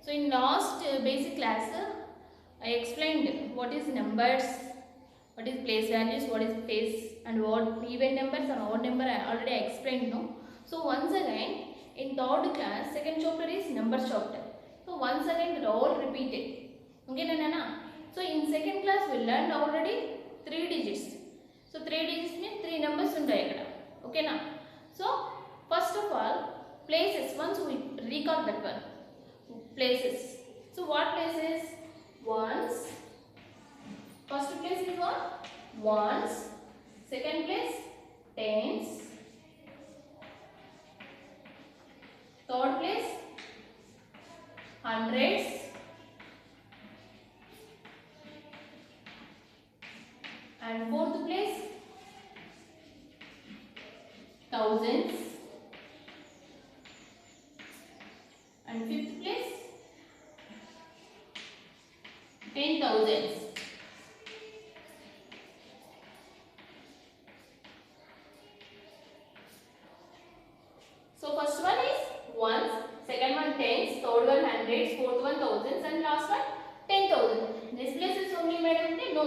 So in last basic class, I explained what is numbers, what is place values, what is place, and what even numbers and odd number. I already explained, no. So once again, in third class, second chapter is numbers chapter. So once again, it all repeated. Okay, na. So in second class, we learned already 3 digits. So 3 digits means 3 numbers untai ikkada. Okay na. So first of all, places. Once we recall that one. Places. So what places? Ones. First place is what? Ones. Second place, tens. Third place, hundreds. And fourth place, thousands. And fifth place, 10,000s. So first one is ones, second one tens, third one hundreds, fourth one thousands, and last one 10,000. This place is only made of no.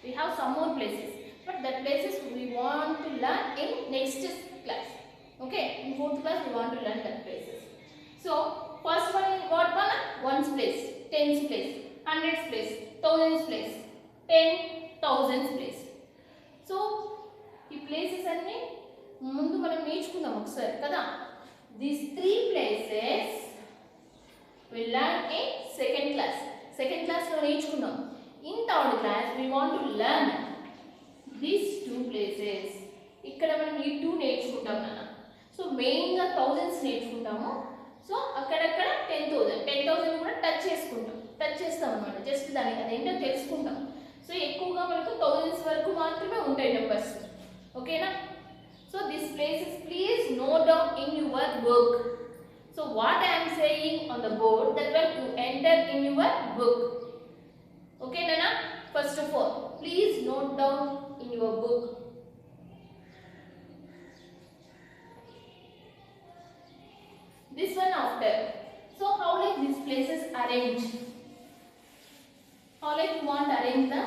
We have some more places, but that places we want to learn in next class. Okay, in fourth class we want to learn that places. So first one is what one? Ones place, tens place, hundreds place, thousands place, 10,000s place. So ఈ places అన్ని ముందు మనం నేర్చుకుందాం ఒకసారి కదా. These 3 places we learn in second class. Second class లో నేర్చుకుందాం. In third class we want to learn these 2 places. ఇక్కడ మనం ఈ 2 నేర్చుకుంటాం నాన్న. సో మెయిన్ గా thousands నేర్చుకుంటాము. సో అక్కడక్కడ 10,000 కూడా టచ్ చేస్తాం అన్నమాట. జస్ట్ దానికి అదేంటో తెలుసుకుంటాం. సో ఎక్కువగా మనకు thousands వరకు మాత్రమే ఉంటాయి నెంబర్స్. ఓకేనా? So this places please note down in your book. So what I am saying on the board, that will you enter in your book. Okay Nana? First of all, please note down in your book. This one after. So how like these places arrange? How like you want to arrange the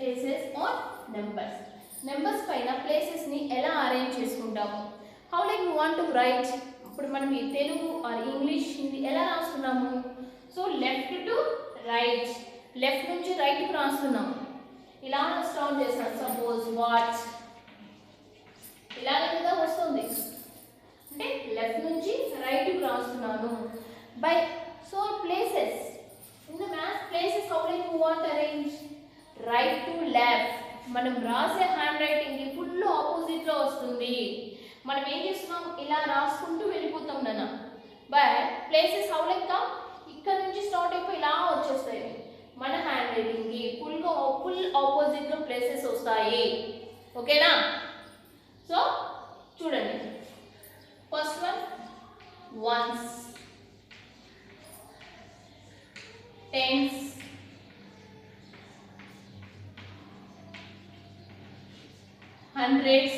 places or numbers? Numbers పైన places ని ఎలా arrange చేసుకుంటాము? How like you want to right? ఇప్పుడు మనం ఈ Telugu are English Hindi ఎలా రాస్తున్నాము? So left to right, left నుంచి రైట్ కు రాస్తున్నాము. ఇలా స్టార్ట్ చేస్తాం. సపోజ్ వాట్ ఇలాగే కదా వస్తుంది, అంటే లెఫ్ట్ నుంచి రైట్ కు రాస్తున్నాను. By so places in the maths places how like you want arrange? Right to left. మనం రాసే హ్యాండ్ రైటింగ్ కి ఫుల్ ఆపోజిట్ లో వస్తుంది. మనం ఏం చేస్తున్నాం? ఇలా రాసుకుంటూ వెళ్ళిపోతాం నాన్న. But places how like come? ఇక్కడ నుంచి స్టార్ట్ అయిపోయి ఇలా వచ్చేస్తాయి. మన హ్యాండ్ రైటింగ్ కి ఫుల్ ఆపోజిట్ లో ప్లేసెస్ వస్తాయి. ఓకేనా? సో చూడండి, first one ones, tens, hundreds,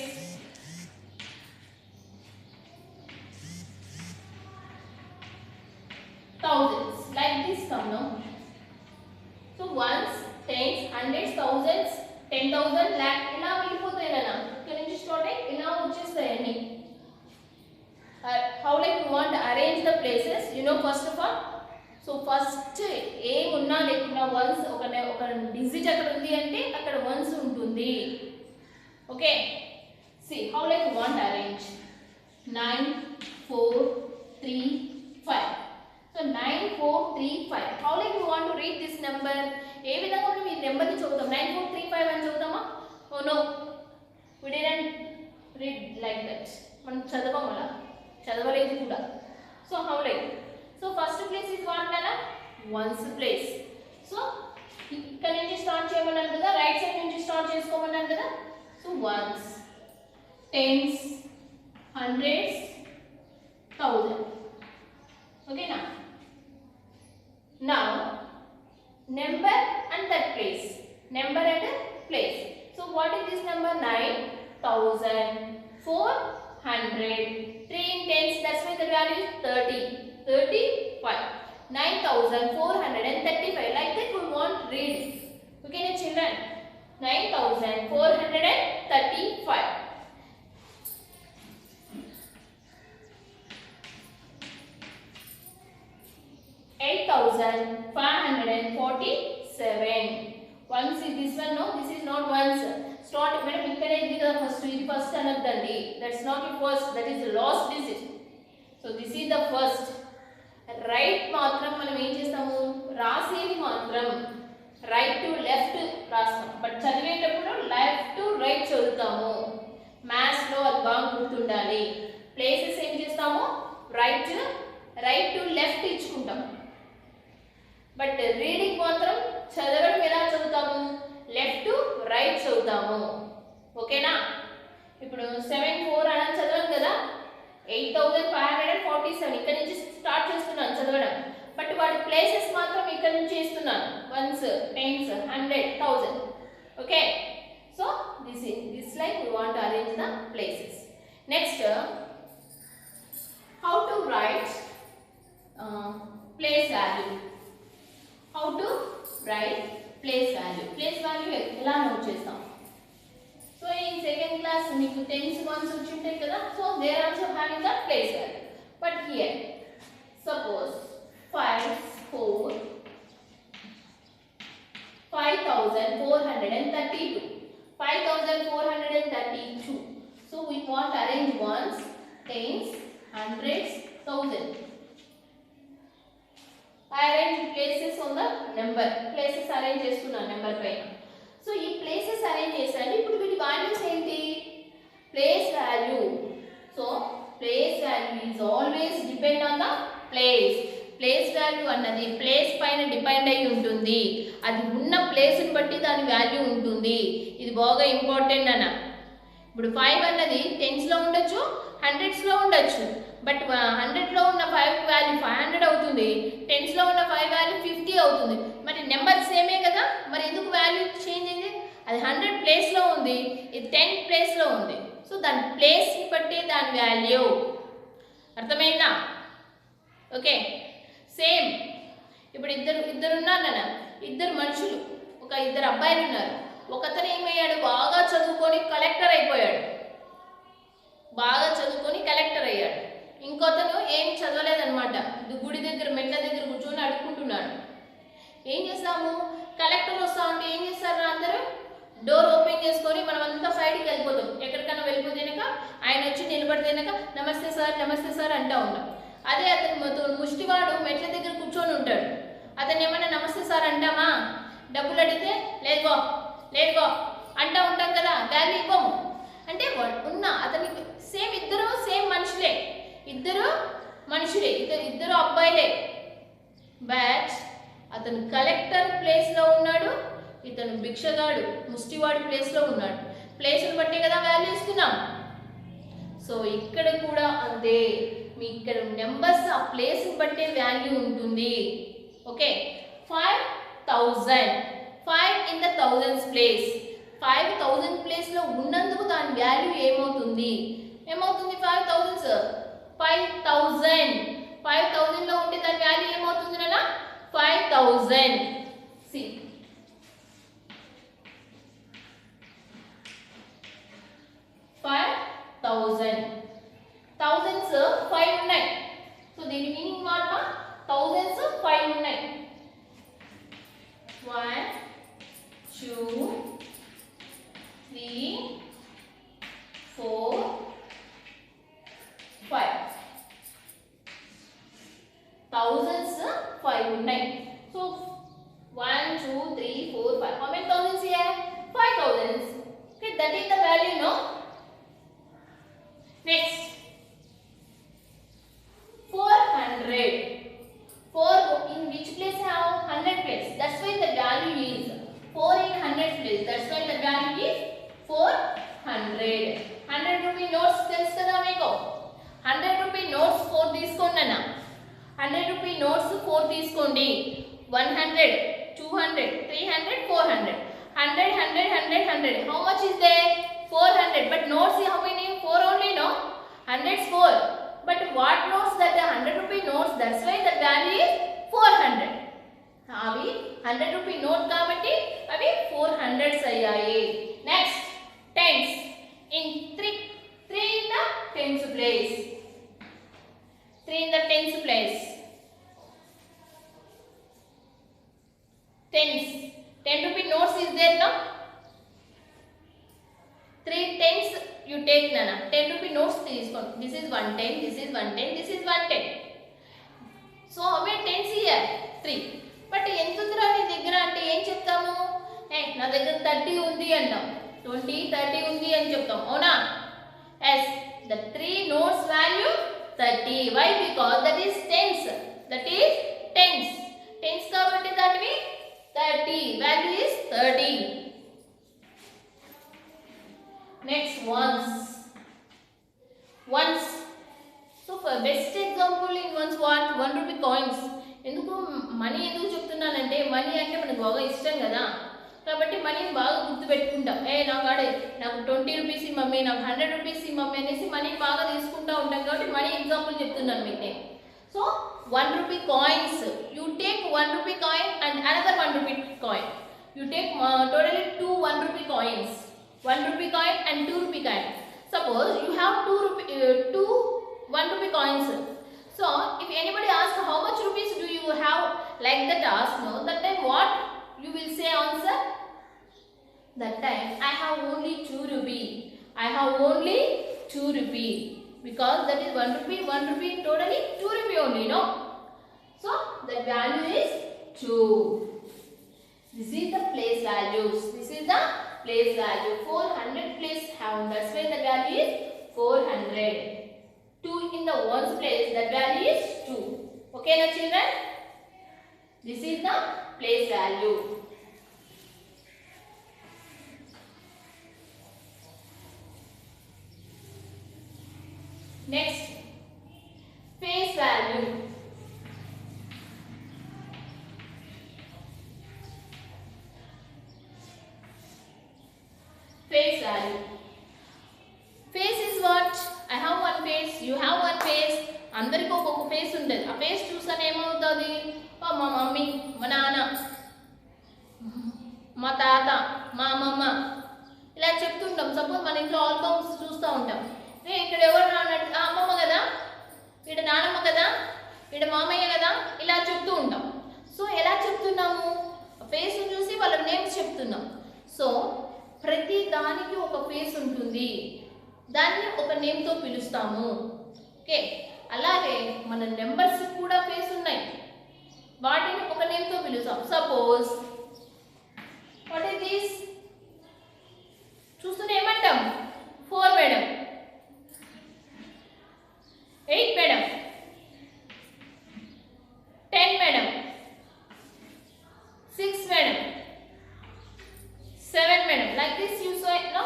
thousands, like this come now. So ones, tens, hundreds, thousands, 10,000, lakh ఇలా వెళ్ళిపోతాయి నాన్న. ఇక్కడ నుంచి స్టార్ట్ అయ్యి ఇలా వచ్చేస్తాయి అన్ని. How like you want to arrange the places? You know first of all, so first ఏం ఉన్నా లేకున్నా ones ఒక డిజిట్ అక్కడ ఉంది అంటే అక్కడ ones ఉంటుంది. Okay, see how like you want to arrange 9 4 3 5. So 9 4 3 5. How like you want to read this number? ఏ విధంగా మనం ఈ నెంబర్ ని చదువుతాం? 9 4 3 5 అని చదువుతామా? Oh no, we didn't read like that. మనం చదవలేదు కూడా. So how like? So first place is what nana? Ones place. So ఇక్కడ నుంచి స్టార్ట్ చేయమన్నాను కదా, రైట్ సైడ్ నుంచి స్టార్ట్ చేసుకోమన్నాను కదా. So ones, tens, hundreds, thousand. Okay now. Now number and that place. Number and place. So what is this number? 9,000, 400, 3 in tens. That's why the value is 30. 35. 9,435. Like that we want read. Okay, now children, 9,435. 8,547. Once this one, no, this is not once. Start, madam, ikkade idi kada first, idi first anadandi. That's not the first, that is the last digit. So this is the first. Right matram మనం ఏం చేస్తాము, రాసేది మాత్రం right to left రాస్తాం, but చదివేటప్పుడు left to right చదువుతాము. Maths లో అది బాగా గుర్తుండాలి. ప్లేసెస్ ఏం చేస్తాము, రైట్ టు లెఫ్ట్ ఇచ్చుకుంటాం. బట్ రీడింగ్ మాత్రం చదవడం ఎలా చదువుతాము, లెఫ్ట్ టు రైట్ చదువుతాము. ఓకేనా? ఇప్పుడు 7,4 అని చదవం కదా, 8,547 ఇక్కడ నుంచి స్టార్ట్ చేస్తున్నాను చదవడం. బట్ వాటి ప్లేసెస్ మాత్రం ఇక్కడ నుంచి ఇస్తున్నాను, ones, tens, 100, 1000. Okay, so this like we want to arrange the places. Next, how to write place value. How to write place value. Place value ఎలా నోట్ చేస్తాం? సో in second class మీకు tens ones వచ్చి ఉంటాయి కదా, so they are also having the place value. But here suppose 5,432. 5,432. So we want to arrange ones, tens, hundreds, thousand. I arrange places on the number. Places arrange చేస్తున్నా number పైన. So ఈ places arrange చేశాను. ఇప్పుడు వీటి values ఏంటి, place value. So place value is always depend on the place. Place value అన్నది place పైన depend అయి ఉంటుంది. అది ఉన్న ప్లేస్ని బట్టి దాని వాల్యూ ఉంటుంది. ఇది బాగా ఇంపార్టెంట్ అన్న. ఇప్పుడు 5 అన్నది టెన్స్లో ఉండొచ్చు, హండ్రెడ్స్లో ఉండొచ్చు. బట్ 100లో ఉన్న 5 వాల్యూ 500 అవుతుంది, టెన్స్లో ఉన్న 5 వాల్యూ 50 అవుతుంది. మరి నెంబర్ సేమే కదా, మరి ఎందుకు వాల్యూ చేంజ్ అయింది? అది 100 ప్లేస్లో ఉంది, ఇది 10 ప్లేస్లో ఉంది. సో దాని ప్లేస్ని బట్టి దాని వాల్యూ. అర్థమైందా? ఓకే, సేమ్ ఇప్పుడు ఇద్దరు ఉన్నారు నాన్న, ఇద్దరు మనుషులు, ఒక ఇద్దరు అబ్బాయిలు ఉన్నారు. ఒకతను ఏమయ్యాడు, బాగా చదువుకొని కలెక్టర్ అయిపోయాడు, బాగా చదువుకొని కలెక్టర్ అయ్యాడు. ఇంకొతను ఏం చదవలేదన్నమాట, గుడి దగ్గర మెట్ల దగ్గర కూర్చొని అడుక్కుంటున్నాడు. ఏం చేస్తాము, కలెక్టర్ వస్తా ఉంటే ఏం చేస్తారు అందరూ, డోర్ ఓపెన్ చేసుకొని మనం అంతా సైడ్కి వెళ్ళిపోతాం. ఎక్కడికైనా వెళ్ళిపోతేనక ఆయన వచ్చి నిలబడితేనక నమస్తే సార్ అంటూ ఉంటాం. అదే అతను ముష్టివాడు మెట్ల దగ్గర కూర్చొని ఉంటాడు. అతను ఏమన్నా నమస్తే సార్ అంటామా? డబ్బులు అడిగితే లేదుగో అంటూ ఉంటాం కదా, వాల్యూ ఇవ్వము. అంటే ఉన్న అతనికి సేమ్, ఇద్దరు సేమ్ మనుషులే, ఇద్దరు అబ్బాయిలే. బట్ అతను కలెక్టర్ ప్లేస్లో ఉన్నాడు, ఇతను భిక్షగాడు ముష్టివాడి ప్లేస్లో ఉన్నాడు. ప్లేస్ని బట్టే కదా వాల్యూ ఇస్తున్నాం. సో ఇక్కడ కూడా అంతే, మీ ఇక్కడ నెంబర్స్ ఆ ప్లేస్ని బట్టే వాల్యూ ఉంటుంది. Okay, 5,000, 5 in the thousands place. 5,000 ప్లేస్లో ఉన్నందుకు దాని వాల్యూ ఏమవుతుంది? 5,000. 5,000లో ఉంటే దాని వాల్యూ ఏమవుతుంది నాన్న? 5,000. సి 5,000. థౌజండ్స్ 5 ఉన్నాయి. సో దీని మీనింగ్ మాట థౌజండ్స్ 5 ఉన్నాయి. 1 2 3 4 5. థౌజండ్స్ 5 ఉన్నాయి. So 1 2 3 4 5. How many thousands here? 5 thousands. Okay, that is the value, no? Next, 400. 4 in which place have 100 place? That's why the value is 4 in 100 place. That's why the value is 400. 100 rupee notes తెలుసు కదా మీకు. 100 rupee notes 4 తీసుకోండి అన్న. 100 rupee notes 4 తీసుకోండి. 100, 200, 300, 400. 100, 100. How much is there? 400. But notes how many? 4 only, no? 100 is 4. But what notes? That the 100 rupee notes. That's why the value is 400. 100 rupee note కాబట్టి అవి 400s అయ్యాయి. Next tens in 3 in the tens place. 3 in the tens place. Tens. 10 rupee notes is there now. 3 tens you take nana. 10 rupee notes తీసుకోండి. This is 110. This is 110. This is 110. So how many tens here? 3. But ఎంత ఉందిరా నీ దగ్గర అంటే ఏం చెప్తాము? నా దగ్గర 30 ఉంది అంటాం. 20, 30 ఉంది అని చెప్తాం. అవునా? Yes, the 3 notes value 30. Why? Because that is tens. That is tens. Tens కాబట్టి that means 30. Value is 30. Next ones. Ones. So for best example in ones what? 1 rupee coins. ఎందుకు మనీ ఎందుకు చెప్తున్నానంటే మనీ అంటే మనకు బాగా ఇష్టం కదా. కాబట్టి మనీని బాగా గుర్తుపెట్టుకుంటాం. నాకు 20 రూపీస్ మమ్మీ, నాకు 100 రూపీస్ మమ్మీ అనేసి మనీని బాగా తీసుకుంటూ ఉంటాం కాబట్టి మనీ ఎగ్జాంపుల్ చెప్తున్నాను మీకు నేను. So 1 rupee coins, you take 1 rupee coin and another 1 rupee coin. You take totally 2 1 rupee coins. 1 rupee coin and 2 rupee coin. Suppose you have 2 1 rupee coins. So if anybody ask how much rupees do you have like that ask, know that time what you will say answer? That time I have only 2 rupee. I have only 2 rupee because that is 1 rupee, 1 rupee, totally 2 rupee only, no? So the value is 2. This is the place values. This is the place value. 400 place have, that's why the value is 400. 2 in the ones place, that value is 2. Okay na children? This is the place value. Next, face value. Face value. Face is what? I have one face, you have one face. అందరికి ఒక్కొక్క face ఉంటుంది. ఆ face చూసాను ఏమవుతుంది? మా mummy, మా నాన్న, మా తాత, మా అమ్మమ్మ ఇలా చెప్తుంటాం. సపోజ్ మన ఇంట్లో ఆల్బమ్స్ చూస్తూ ఉంటాం. ఇక్కడ ఎవరు నాన్నట్టు అమ్మమ్మ కదా, ఇక్కడ నానమ్మ కదా, ఇక్కడ మామయ్య కదా, ఇలా చెప్తూ ఉంటాం. సో ఎలా చెప్తున్నాము? ఫేస్ చూసి వాళ్ళ నేమ్స్ చెప్తున్నాం. సో ప్రతి దానికి ఒక ఫేస్ ఉంటుంది, దాన్ని ఒక నేమ్తో పిలుస్తాము. ఓకే, అలాగే మన నెంబర్స్ కూడా ఫేస్ ఉన్నాయి, వాటిని ఒక నేమ్తో పిలుస్తాం. Suppose what is this? చూస్తూనే ఏమంటాం? 4 madam, 8 madam, 10 madam, 6 madam, 7 madam. Like this you so know.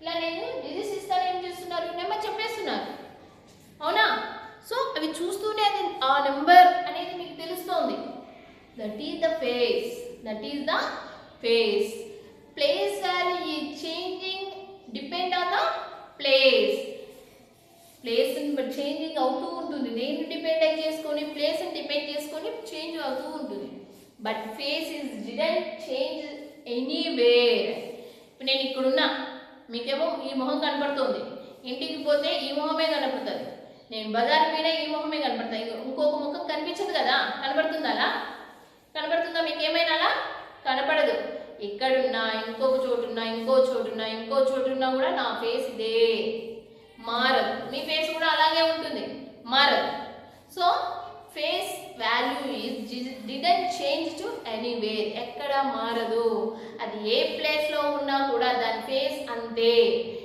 ఇలా నేను డిజిట్స్ ఇస్తాను, ఏం చేస్తున్నారు? నెంబర్ చెప్పేస్తున్నారు. అవునా? సో అవి చూస్తూనే అది ఆ నెంబర్ అనేది మీకు తెలుస్తుంది. That is the face. That is the face. Place value is changing depend on the place. ప్లేస్ని బట్టి చేంజింగ్ అవుతూ ఉంటుంది. దేన్ని డిపెండ్ చేసుకొని, ప్లేస్ని డిపెండ్ చేసుకొని చేంజ్ అవుతూ ఉంటుంది. But face is didn't change anywhere. ఇప్పుడు నేను ఇక్కడున్నా, మీకేమో ఈ మొహం కనపడుతుంది, ఇంటికి పోతే ఈ మొహమే కనపడుతుంది, నేను బజార్ పోయినా ఈ మొహమే కనపడుతుంది, ఇంకొక ముఖం కనిపించదు కదా. కనపడుతుందా? అలా కనపడుతుందా మీకు ఏమైనా? అలా కనపడదు. ఎక్కడున్నా, ఇంకొక చోటున్నా, ఇంకో చోటున్నా, ఇంకో చోటున్నా కూడా నా ఫేస్ ఇదే, మారదు. మీ ఫేస్ కూడా అలాగే ఉంటుంది, మారదు. So face value is didn't change to anywhere. ఎక్కడ మారదు. అది ఏ ప్లేస్లో ఉన్నా కూడా దాని ఫేస్ అంతే.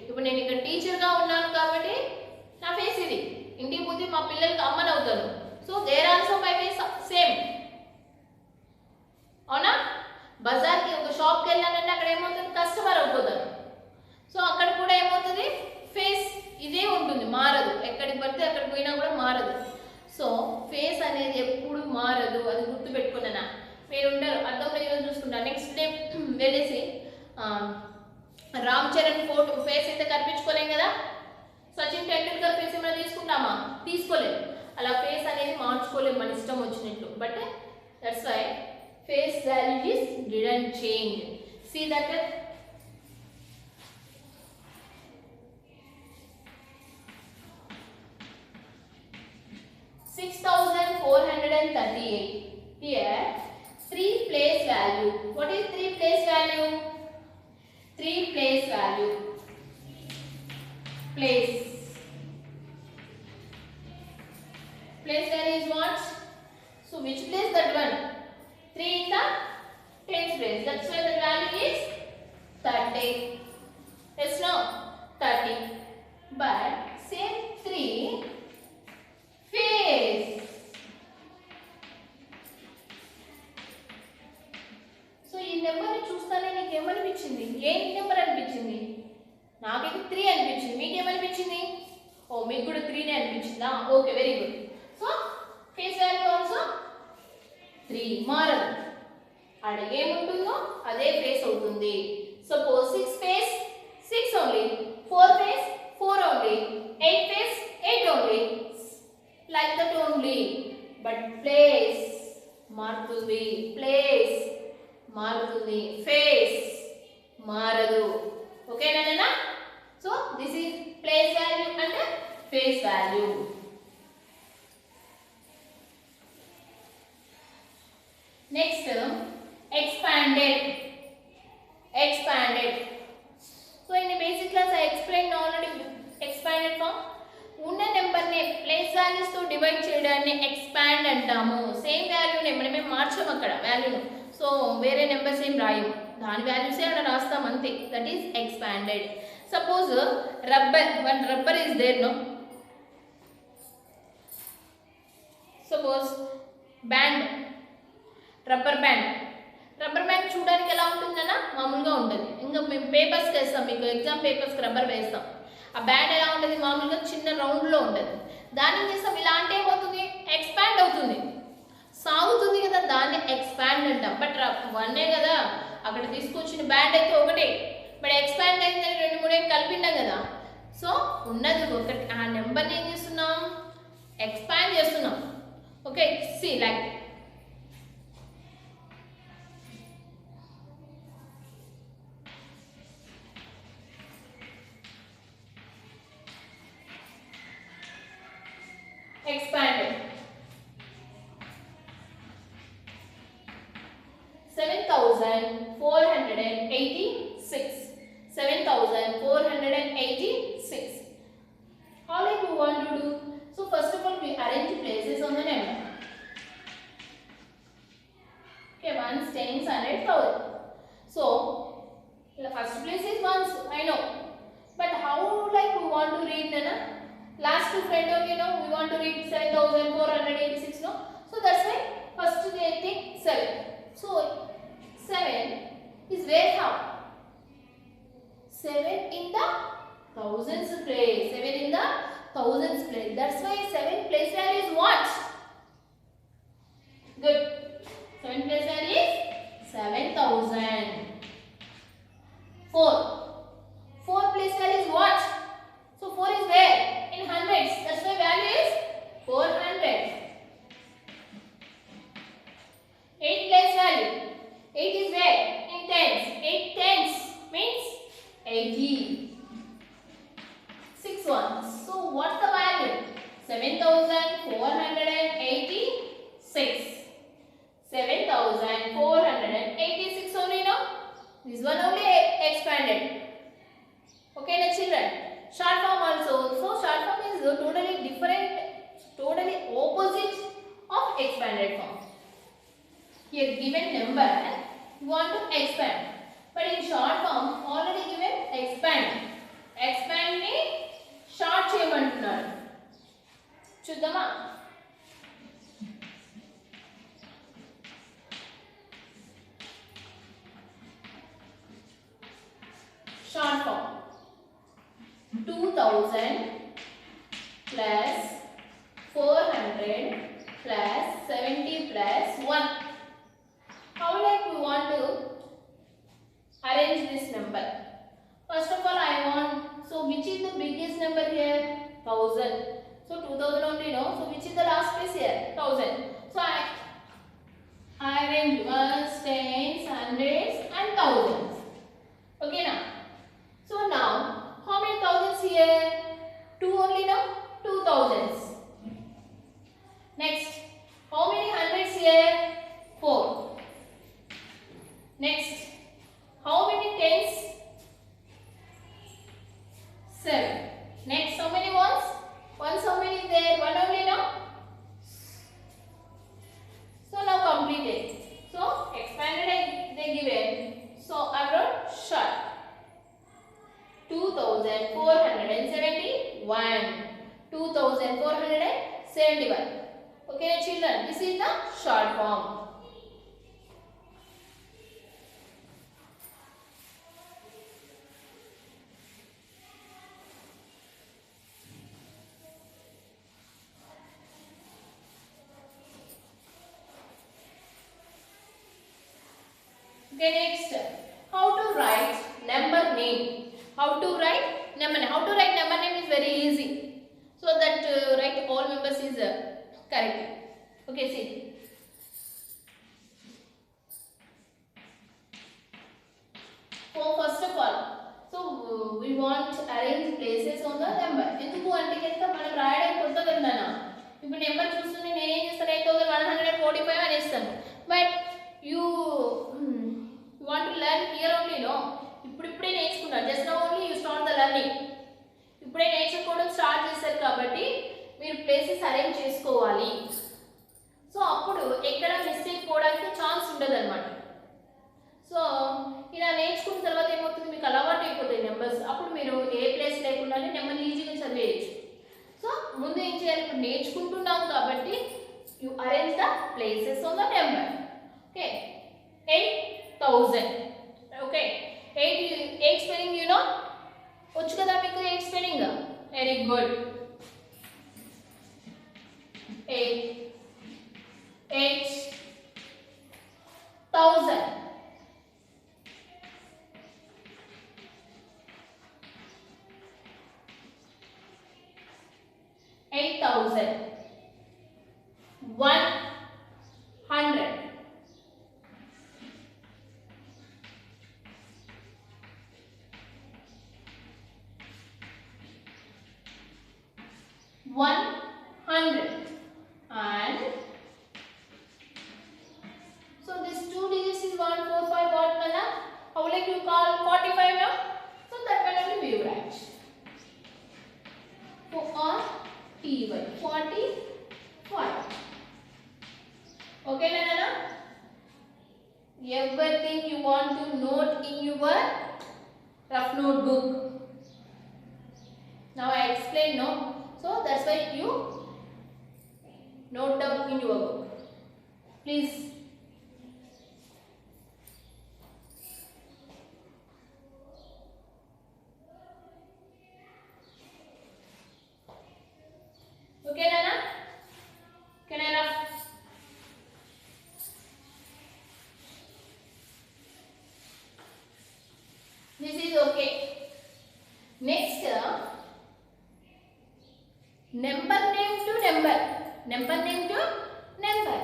ఇప్పుడు నేను ఇక్కడ టీచర్గా ఉన్నాను కాబట్టి నా ఫేస్ ఇది. ఇంటికి పోతే మా పిల్లలకి అమ్మని అవుతాను. So there also my face same. అవునా? బజార్కి ఒక షాప్కి వెళ్ళానంటే అక్కడ ఏమవుతుంది? కస్టమర్ అయిపోతాను. సో అక్కడ కూడా ఏమవుతుంది? ఫేస్ ఇదే ఉంటుంది, మారదు. ఎక్కడికి పడితే అక్కడికి పోయినా కూడా మారదు. సో ఫేస్ అనేది ఎప్పుడు మారదు, అది గుర్తుపెట్టుకున్నానా? మీరు ఉంటారు అర్థంలో ఈరోజు చూసుకుంటారు. నెక్స్ట్ డే వెళ్ళేసి రామ్ చరణ్ ఫోటో ఫేస్ అయితే కనిపించుకోలేం కదా. సచిన్ టెండూల్కర్ ఫేస్ ఏమైనా తీసుకుంటామా? తీసుకోలేము. అలా ఫేస్ అనేది మార్చుకోలేము మన ఇష్టం వచ్చినట్లు. But that's why face place value is didn't change. See that? 6,438. Here, 3 place value. What is 3 place value? 3 place value. Place. Place value is what? So which place that one? 3 in the tens place. That's why the value is 30. Yes, no? 30. But same 3 face. So ఈ number ని చూస్తానే నీకు ఏమనిపించింది? ఏ number అనిపించింది? నాకైతే 3 అనిపించింది. మీకు ఏమనిపించింది? ఓ మీకు కూడా 3 నే అనిపించిందా? Okay, very good. So face value also 3 మారదు. ఆడ ఏముంటుందో అదే ఫేస్ అవుతుంది. Suppose 6 face 6 only, 4 face 4 only, 8 face 8 only, like that only. But place మారుతుంది, place మారుతుంది, face మారదు. ఓకేనా? So this is place value and face value. Next expanded. So in the basic class I explained already expanded form. ఉన్న number ని place values తో divide చేయడాన్ని expand అంటాము. Same వాల్యూని మనమే మార్చాము అక్కడ వాల్యూను. సో వేరే నెంబర్స్ ఏం రాయము, దాని వాల్యూసే అక్కడ రాస్తాం అంతే. That is expanded. Suppose one rubber is there, no? Suppose band, rubber band చూడడానికి ఎలా ఉంటుందన్నా? మామూలుగా ఉంటుంది. ఇంకా మేము పేపర్స్కి వేస్తాం, మీకు ఎగ్జామ్ పేపర్స్కి రబ్బర్ వేస్తాం. ఆ బ్యాండ్ ఎలా ఉంటుంది? మామూలుగా చిన్న రౌండ్లో ఉంటుంది. దాన్ని ఏం చేస్తాం? ఇలా అంటే ఏమవుతుంది? ఎక్స్పాండ్ అవుతుంది, సాగుతుంది కదా, దాన్ని ఎక్స్పాండ్ అంటాం. బట్ వన్నే కదా అక్కడ తీసుకొచ్చిన బ్యాండ్ అయితే ఒకటే, బట్ ఎక్స్పాండ్ అయిందని 2 3 కలిపినాం కదా. సో ఉన్నది ఒకటి, ఆ నెంబర్ని ఏం చేస్తున్నాం? ఎక్స్పాండ్ చేస్తున్నాం. Okay, C like expanded. 7,486. 7,486. How like we want to do? So first of all we arrange places on the number. Okay, ones, tens, 100,000. So the first place is ones, I know. But how like we want to read the last two friend of we want to read 7,486, no? So that's why first they take 7. So 7 is where how? 7 in the thousands place. 7 in the thousands place. That's why 7 place value is what? Good. 7 place value is 7,000. 4 place value is what? So 4 is where? In hundreds. That's why value is 400. 8 place value. 8 is where? In tens. 8 tens means 80. 6 ones. So what's the value? 7,486. 7,486 only, no? This one only expanded. Okay, now children. Short form also. So short form is totally different, totally opposite of expanded form. Here given number you want to expand, but in short form already given expand. Expand ni short cheyamantunnaru. Chuddama. Short form 2,000 plus 400 plus 70 plus 1. How like we want to arrange this number? First of all I want, so which is the biggest number here? 1000. So 2000 only, no? So which is the last place here? 1000. So I arrange first tens, hundreds and thousands. Okay now. So now how many thousands here? 2 only now? 2 thousands. Next, how many hundreds here? 4. Next, how many tens? 7. Next, how many ones? Ones how many there? 1 only now? So now completed. So expanded they given. So I wrote short. 2471. 2471. Okay children, this is the short form. Okay, next, how to write number name. How to write number name? How to write number name is very easy. So that write all members is correct. Okay, see. So first of all, so we want to arrange places on the number. ఎందుకు అంటే కనుక మనం రాయడం కొత్తగా ఉందనా. ఇప్పుడు number చూస్తుంటే నేను ఏం చేస్తాను 8145 అనేస్తాను. But you want to learn here only no. ఇప్పుడే నేర్చుకుంటారు. Just now only you start the learning. ఇప్పుడే నేర్చుకోవడం స్టార్ట్ చేశారు కాబట్టి మీరు ప్లేసెస్ అరేంజ్ చేసుకోవాలి. సో అప్పుడు ఎక్కడ మిస్టేక్ పోవడానికి ఛాన్స్ ఉండదు అన్నమాట. సో ఇలా నేర్చుకున్న తర్వాత ఏమవుతుంది, మీకు అలవాటు అయిపోతాయి నెంబర్స్. అప్పుడు మీరు ఏ ప్లేస్ లేకుండానే నెంబర్ ఈజీగా చదివేయచ్చు. సో ముందు ఏం చేయాలి, ఇప్పుడు నేర్చుకుంటున్నాం కాబట్టి you arrange the places on the number. Okay, 8000. Okay, 8 spelling you know వచ్చు కదా మీకు 8 spelling. Very good. 8000. 100. 100. And so this 2 digits is 145. What Nana? How like you call 45 now? So that one only we write. For on TY 45. Okay Nana? Everything you want to note in your rough notebook. Now I explain no. So that's why you note down in your book. Please. Okay, Nana? Can I rough? This is okay. Next, number name to number. Number name to number.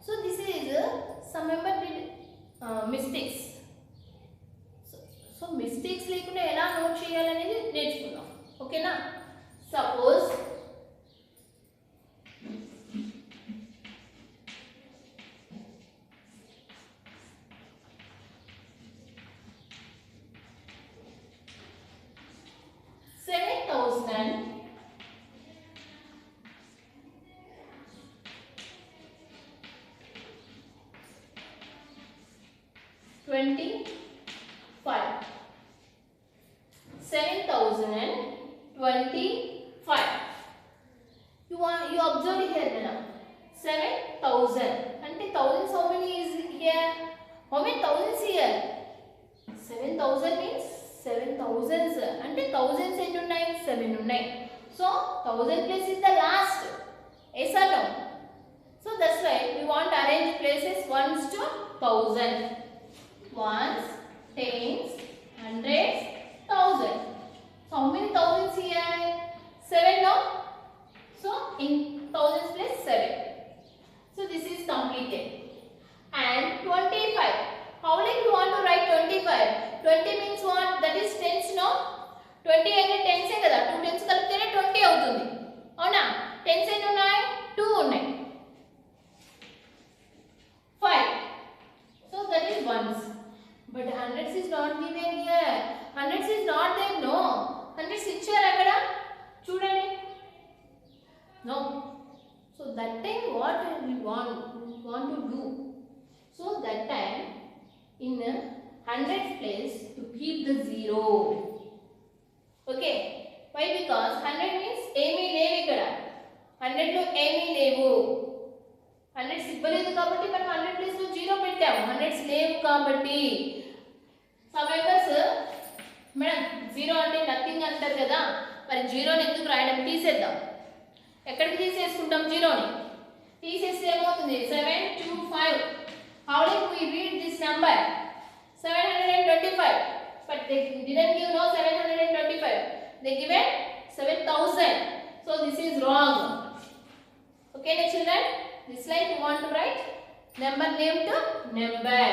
So this is some member did mistakes. So mistakes lekunda ela note cheyalanedi నేర్చుకుందాం. ఓకేనా? Suppose $25. 7,025. You observe here now. 7,000. And thousands, how many is here? How many thousands here? 7,000 means 7,000s. And thousands into 9, 7 to 9. So 1,000 place is the last. Yes or no? So that's why we want to arrange places ones to 1,000. Ones, tens, hundreds, thousand. So how many thousands here? 7 no? So in thousands place 7. So this is completed. And 25. hundreds is not given here. Hundreds is not there. No. Hundreds ఇచ్చారు అక్కడ చూడండి. No. So that time what we want to do? So that time in the hundreds place to keep the zero. Okay. Why? Because 100 means ఏమీ లేవు ఇక్కడ. 100 లో ఏమీ లేవు. 100 ఇవ్వలేదు కాబట్టి మనం 100 ప్లేస్ లో 0 పెట్టాము. 100 లేవు కాబట్టి సమ్ మెంబర్స్ మేడం 0 అంటే నథింగ్ అంటారు కదా, మరి 0ని ఎందుకు రాయడం? తీసేద్దాం. ఎక్కడికి తీసేసుకుంటాం 0ని? తీసేస్తే ఏమవుతుంది? 725. How did we read this number? 725. But they didn't give no 725. They given 7000. So this is wrong. Okay, now children, this line you want to write number name to number.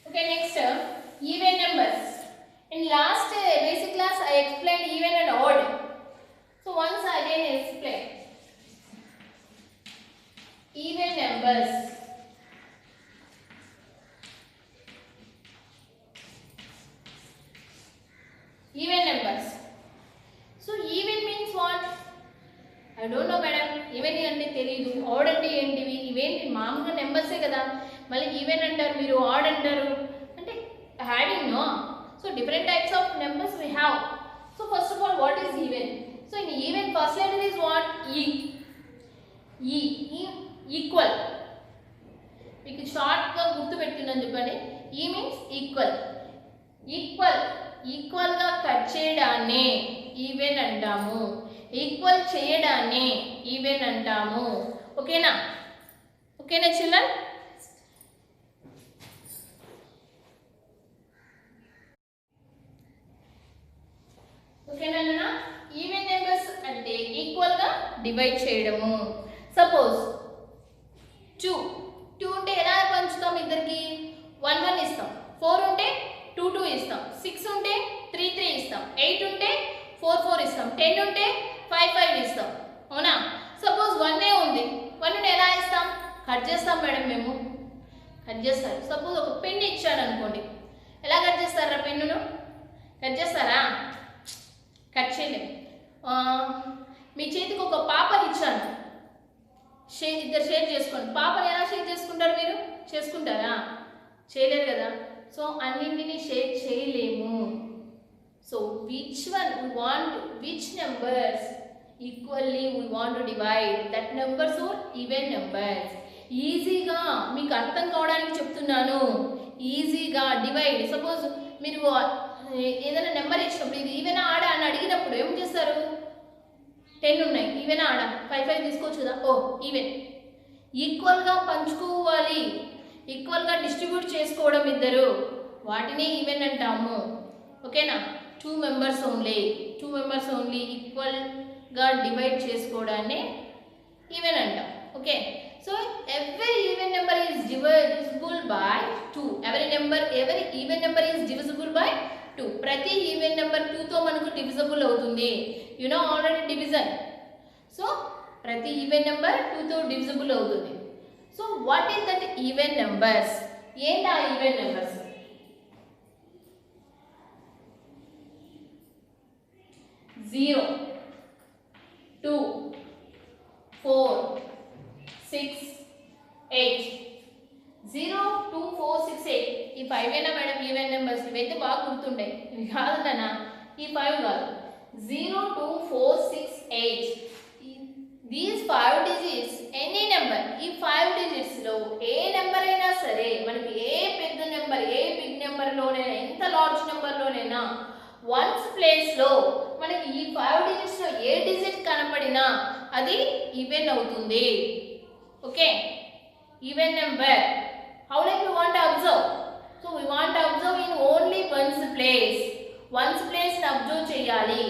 Okay, next even numbers. In last basic class I explained even and odd. So once again I explain even numbers. Even numbers. So even means what? I don't know madam. Even అంటే తెలియదు. odd అంటే ఏంటివి? ఇవేంటి మామూలుగా నెంబర్సే కదా, మళ్ళీ even అంటారు మీరు, ఆడ్ అంటారు అంటే having no. So different types of numbers we have. So first of all, what is even? So in even first letter is what? E. Equal. మీకు షార్ట్ గా గుర్తు పెట్టుకున్నాను చెప్పండి. E means equal. ఈక్వల్ గా cut చేయడాన్ని even అంటాము. Equal చేయడాన్ని even అంటాము. ఓకేనా? ఓకేనా చిల్డ్రన్? ఓకేనా? ఈవెన్ నెంబర్స్ అంటే ఈక్వల్ గా డివైడ్ చేయడము. సపోజ్ 2 ఉంటే ఎలా పంచుతాం? ఇద్దరికి 1 1 ఇస్తాం. 4 ఉంటే 2 2 ఇస్తాం. 6 ఉంటే 3 3 ఇస్తాం. 8 ఉంటే 4 4 ఇస్తాం. 10 ఉంటే 5 5 ఇస్తాం. అవునా? సపోజ్ 1 ఉంది. 1ని ఎలా ఇస్తాం? కట్ చేస్తాం మేడం మేము. కట్ చేస్తారు. సపోజ్ ఒక పెన్ ఇచ్చాను అనుకోండి, ఎలా కట్ చేస్తారా? పెన్నును కట్ చేస్తారా? కట్ చేయలేము. మీ చేతికి ఒక పాపని ఇచ్చాను, ఇద్దరు షేర్ చేసుకోండి. పాపని ఎలా షేర్ చేసుకుంటారు? మీరు చేసుకుంటారా? చేయలేరు కదా. సో అన్నింటినీ షేర్ చేయలేము. So which one we want, which numbers equally we want to divide, that numbers or even numbers. ఈజీగా మీకు అర్థం కావడానికి చెప్తున్నాను. ఈజీగా డివైడ్. సపోజ్ మీరు ఏదైనా నెంబర్ ఇచ్చినప్పుడు ఇది ఈవెనా ఆడా అని అడిగినప్పుడు ఏం చేస్తారు? 10 ఉన్నాయి, ఈవెనా ఆడా? 5 5 తీసుకోవచ్చు కదా. ఓ ఈవెన్. ఈక్వల్గా పంచుకోవాలి, ఈక్వల్గా డిస్ట్రిబ్యూట్ చేసుకోవడం ఇద్దరు, వాటిని ఈవెన్ అంటాము. ఓకేనా? 2 members ఓన్లీ ఈక్వల్గా డివైడ్ చేసుకోవడాన్ని ఈవెన్ అంటాం. Okay. So every even number is divisible by 2. every even number is divisible by 2. ప్రతి ఈవెన్ నెంబర్ 2తో మనకు డివిజిబుల్ అవుతుంది. You know already division. So ప్రతి ఈవెన్ నెంబర్ 2తో డివిజిబుల్ అవుతుంది. So what is that even numbers? ఏంటి ఆ even numbers? 0 2 4 6 8. 0 2 4 6 8. ఈ 5 ఏనా మేడం ఈవెన్ నెంబర్స్? ఇవైతే బాగా గుర్తుండే. ఇవి కాదు నాన్న, ఈ 5 కాదు. 0 2 4 6 8. దీస్ 5 digits ఎనీ నెంబర్, ఈ 5 digits లో ఏ నెంబర్ అయినా సరే, మనకి ఏ పెద్ద నెంబర్, ఏ బిగ్ నెంబర్లోనైనా, ఎంత లార్జ్ నెంబర్లోనైనా వన్స్ ప్లేస్లో మనకి ఈ 5 digitsలో ఏ డిజిట్ కనపడినా అది ఈవెన్ అవుతుంది. Okay? Even number. How like we want to observe? So we want to observe in only one's place. One's place ని అబ్జర్వ్ చేయాలి.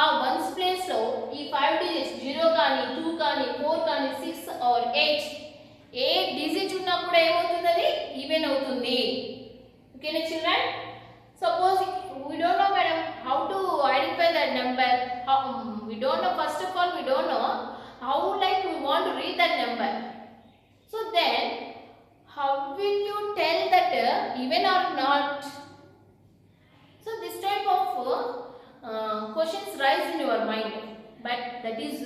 ఆ one's place లో ఈ 5 digits 0 కానీ 2 కానీ 4 కానీ 6 or 8 ఏ డిజిట్ ఉన్నా కూడా ఏమవుతుంది? అది ఈవెన్ అవుతుంది. ఓకేనా children? Suppose we don't know madam how to identify that number. We don't know, first of all we don't know how like we want to read that number. So then how will you tell that even or not? So this type of questions rise in your mind, but that is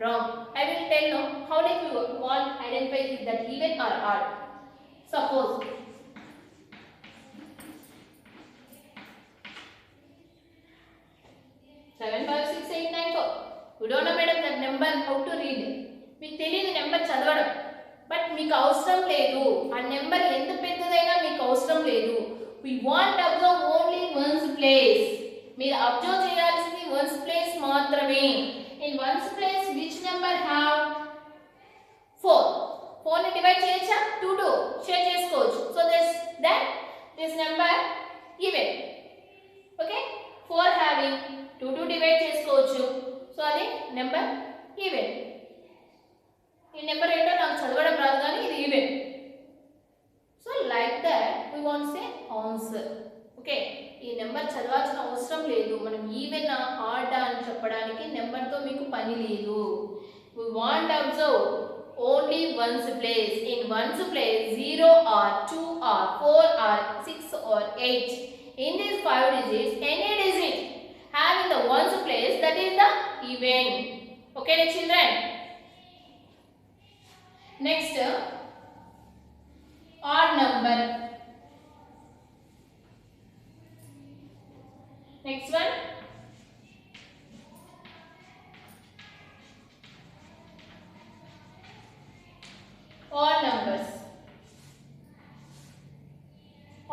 wrong. I will tell now how like you want identify is that even or odd. Suppose 7, 5, 6, 8, 9, 4. We don't know madam that number how to read. మీకు తెలియదు number చదవడం, but మీకు అవసరం లేదు. ఆ number ఎంత పెద్దదైనా మీకు అవసరం లేదు. We want observe only one's place. మీరు అబ్జర్వ్ చేయాల్సింది one's place మాత్రమే. In one's place which number have 4. 4 ని డివైడ్ చేయొచ్చా? 2 షేర్ చేసుకోవచ్చు. So this number even. Okay? 4 having 2 divide చేసుకోవచ్చు. సో అది నెంబర్ ఈవెన్. ఈ నెంబర్ ఏంటో నాకు చదవడం రాదు కానీ ఇది even. So like that we want say answer. Okay, ఈ నెంబర్ చదవాల్సిన అవసరం లేదు. మనం ఈవెన్ ఆడ్ అని చెప్పడానికి నెంబర్తో మీకు పని లేదు. We want observe only ones place. In ones place 0 or 2 or 4 or 6 or 8. In these 5 digits, any digit having the ones place, that is the even. Okay children. Next, odd number. Next one, odd numbers.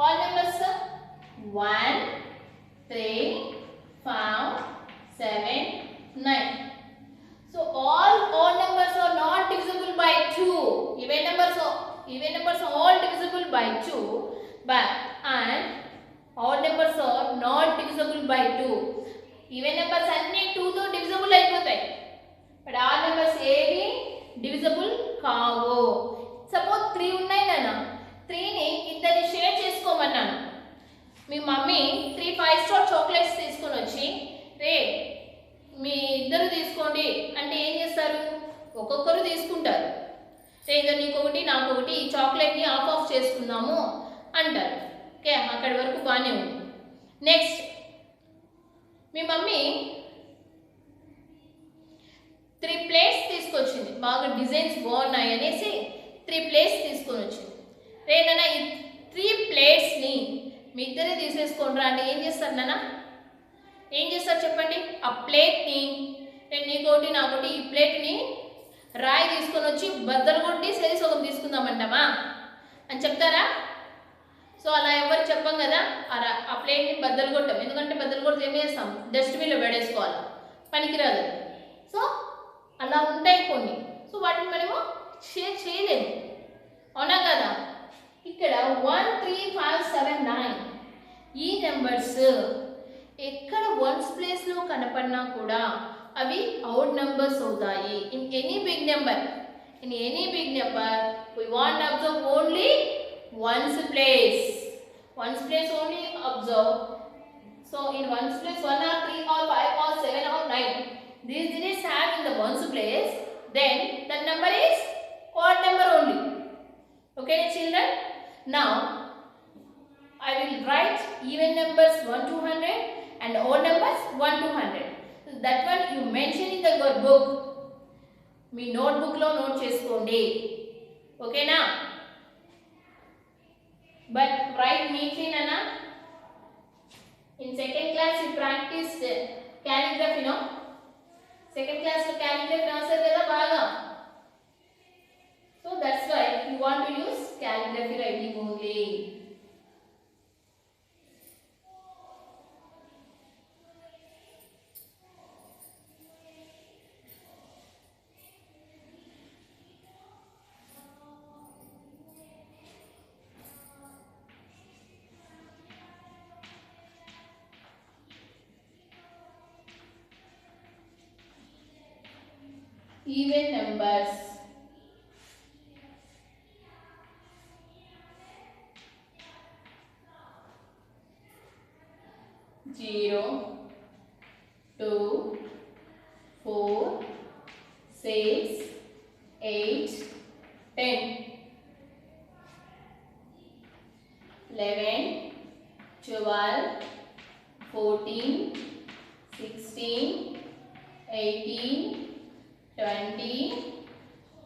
Odd numbers 1, 3, 5, 7, 9. So all odd numbers are not divisible by 2. Even numbers are all divisible by 2, but and odd numbers are not divisible by 2. Even numbers అన్ని 2 తో divisible అయిపోతాయి, but odd numbers ఏవి divisible కావు. Suppose 3 ఉన్నాయి నాన్న, 3 ని ఇద్దరిని share చేసుకోమన్నాను. మీ mummy 3 5-స్టార్ chocolates తీసుకొని వచ్చి రే మీ ఇద్దరు తీసుకోండి అంటే ఏం చేస్తారు? ఒక్కొక్కరు తీసుకుంటారు. రే ఇద్దరు నీకొకటి నాకొకటి, ఈ చాక్లెట్ని ఆఫ్ చేసుకుందాము అంటారు. ఓకే, అక్కడి వరకు బాగానే ఉంది. నెక్స్ట్, మీ మమ్మీ 3 ప్లేట్స్ తీసుకొచ్చింది, బాగా డిజైన్స్ బాగున్నాయి అనేసి 3 ప్లేట్స్ తీసుకొని వచ్చింది. రే నాన్న ఈ 3 ప్లేట్స్ని మీ ఇద్దరే తీసేసుకోండిరా అంటే ఏం చేస్తారు నాన్న? ఏం చేస్తారు చెప్పండి? ఆ ప్లేట్ని నేను నీకోటి నాకోటి ఈ ప్లేట్ని రాయి తీసుకొని వచ్చి బద్దలు కొట్టి సరి సగం తీసుకుందామంటామా అని చెప్తారా? సో అలా ఎవరు చెప్పం కదా. ఆ ప్లేట్ని బద్దలు కొట్టాం, ఎందుకంటే బద్దలు కొడితే ఏం చేస్తాం? డస్ట్బిన్లో పడేసుకోవాలి, పనికిరాదు. సో అలా ఉంటాయి కొన్ని. సో వాటిని మనము షేర్ చేయలేము, అవునా కదా? ఇక్కడ 1, 3, 5, 7, 9 ఈ నెంబర్స్ ఎక్కడ వన్స్ ప్లేస్లో కనపడినా కూడా అవి అవుట్ నెంబర్స్ అవుతాయి. In any big number we want to observe only ones place. Ones place only observe. So in ones place 1 or 3 or 5 or 7 or 9, these digits have in the ones place, then that number is odd number only. Okay children, now I will write even numbers 1 to 100 and odd numbers 1 to 100. So that one you mention in the book. మీ notebook లో note చేసుకోండి, ఓకేనా? But write neatly నానా. In second class you practise calligraphy, no? Second class లో calligraphy రాశారు కదా బాగా. So that's why you want to use calligraphy writing only. Even numbers. Zero, 2, 4, 6, 8, 10, 11, 12, 14, 16, 18, 20,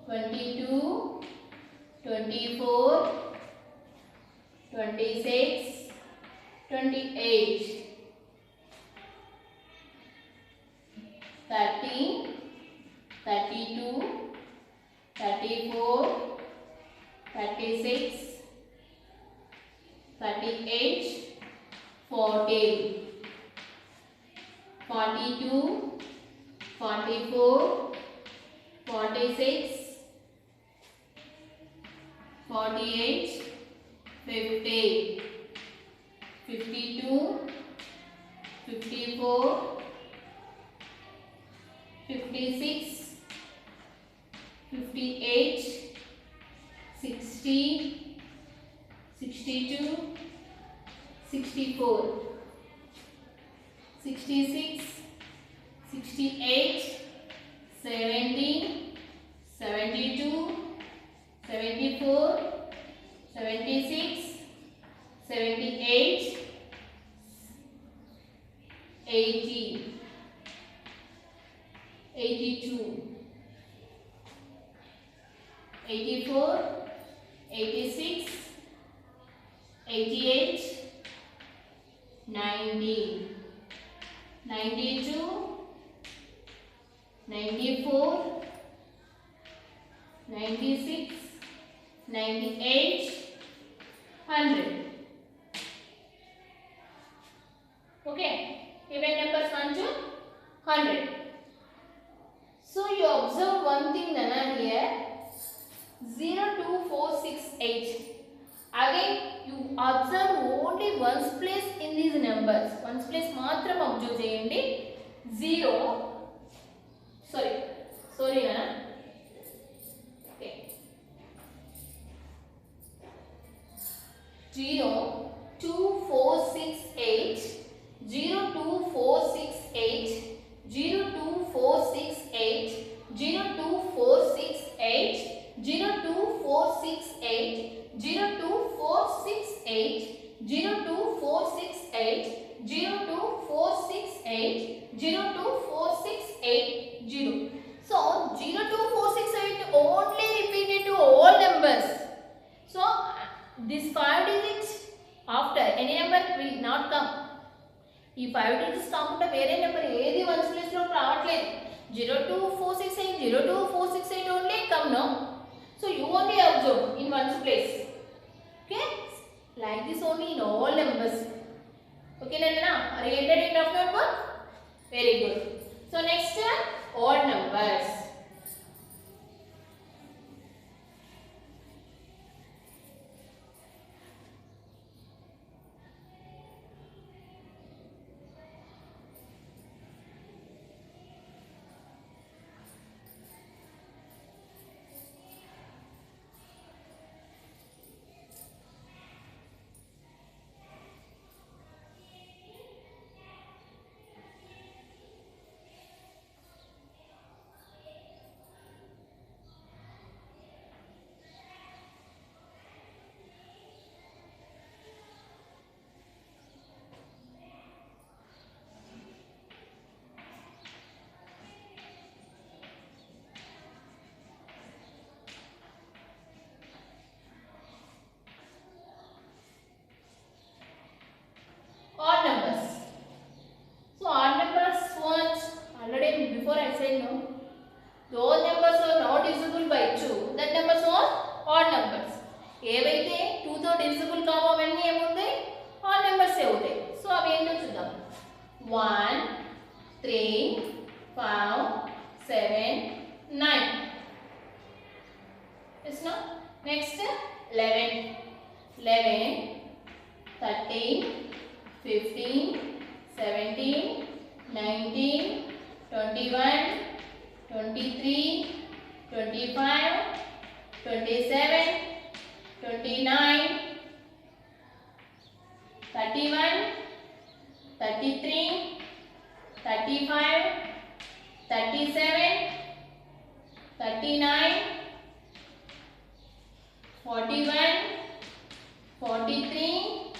22, 24, 26, 28, 30, 32, 34, 36, 38, 40, 42, 44, 46, 48, 50, 52, 54, 56, 58, 60, 62, 64, 66, 68, 70, 72, 74, 76, 78, 80, 82, 84, 86, 88, 90, 92, 94, 96, 98, 100. Okay, even numbers 1 to 100. So you observe one thing Nana here, 0, 2, 4, 6, 8. Again you observe only ones place in these numbers. Ones place matram observe cheyandi. 0. Sorry Nana. Okay. 0, 2, 4, 6, 8. 0, 2, 4, 6, 8. 0, 2, 4, 6, 8. 0, 2, 4, 6, 8. 0, 2, 4, 6, 8. 0, 2, 4, 6, 8. 0, 2, 4, 6, 8. 0, 2, 4, 6, 8. 0, 2, 4, 6, 8, 0. So 0, 2, 4, 6, 8 only repeated to all numbers. So this 5 digits after any number will not come. ఈ 5 digits కాకుండా వేరే number ఏది ones place లో రావట్లేదు. 02468 02468 only come now. So you only observe in ones place. Okay, like this only in all numbers. Okay Nana, are you getting it of your work? Very good. So next odd numbers. Odd numbers. So odd numbers ones already before I said no. Those numbers are not divisible by 2. That numbers are odd numbers. ఏవైతే 2 తో divisible కావో అవన్నీ ఏమవుతాయి? odd numbers అవుతాయి. So అవి ఏంటో చూద్దాం. 1, 3, 5, 7, 9. Yes no? Next 11, 13, 15, 17, 19, 21, 23, 25, 27, 29, 31, 33, 35, 37, 39, 41, 43,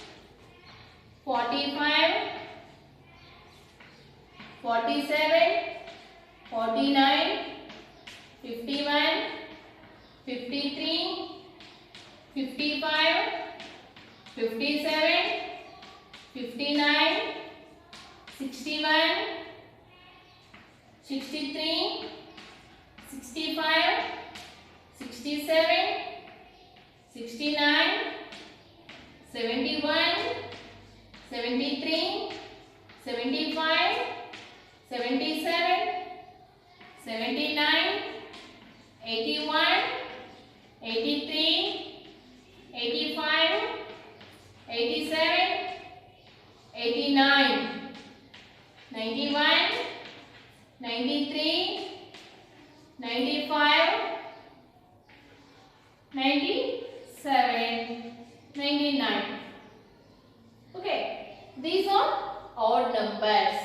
45, 47, 49, 51, 53, 55, 57, 59, 61, 63, 65, 67, 69, 71, 73, 75, 77, 79, 81, 83, 85, 87, 89, 91, 93, 95, 97, 99. Okay, these are odd numbers.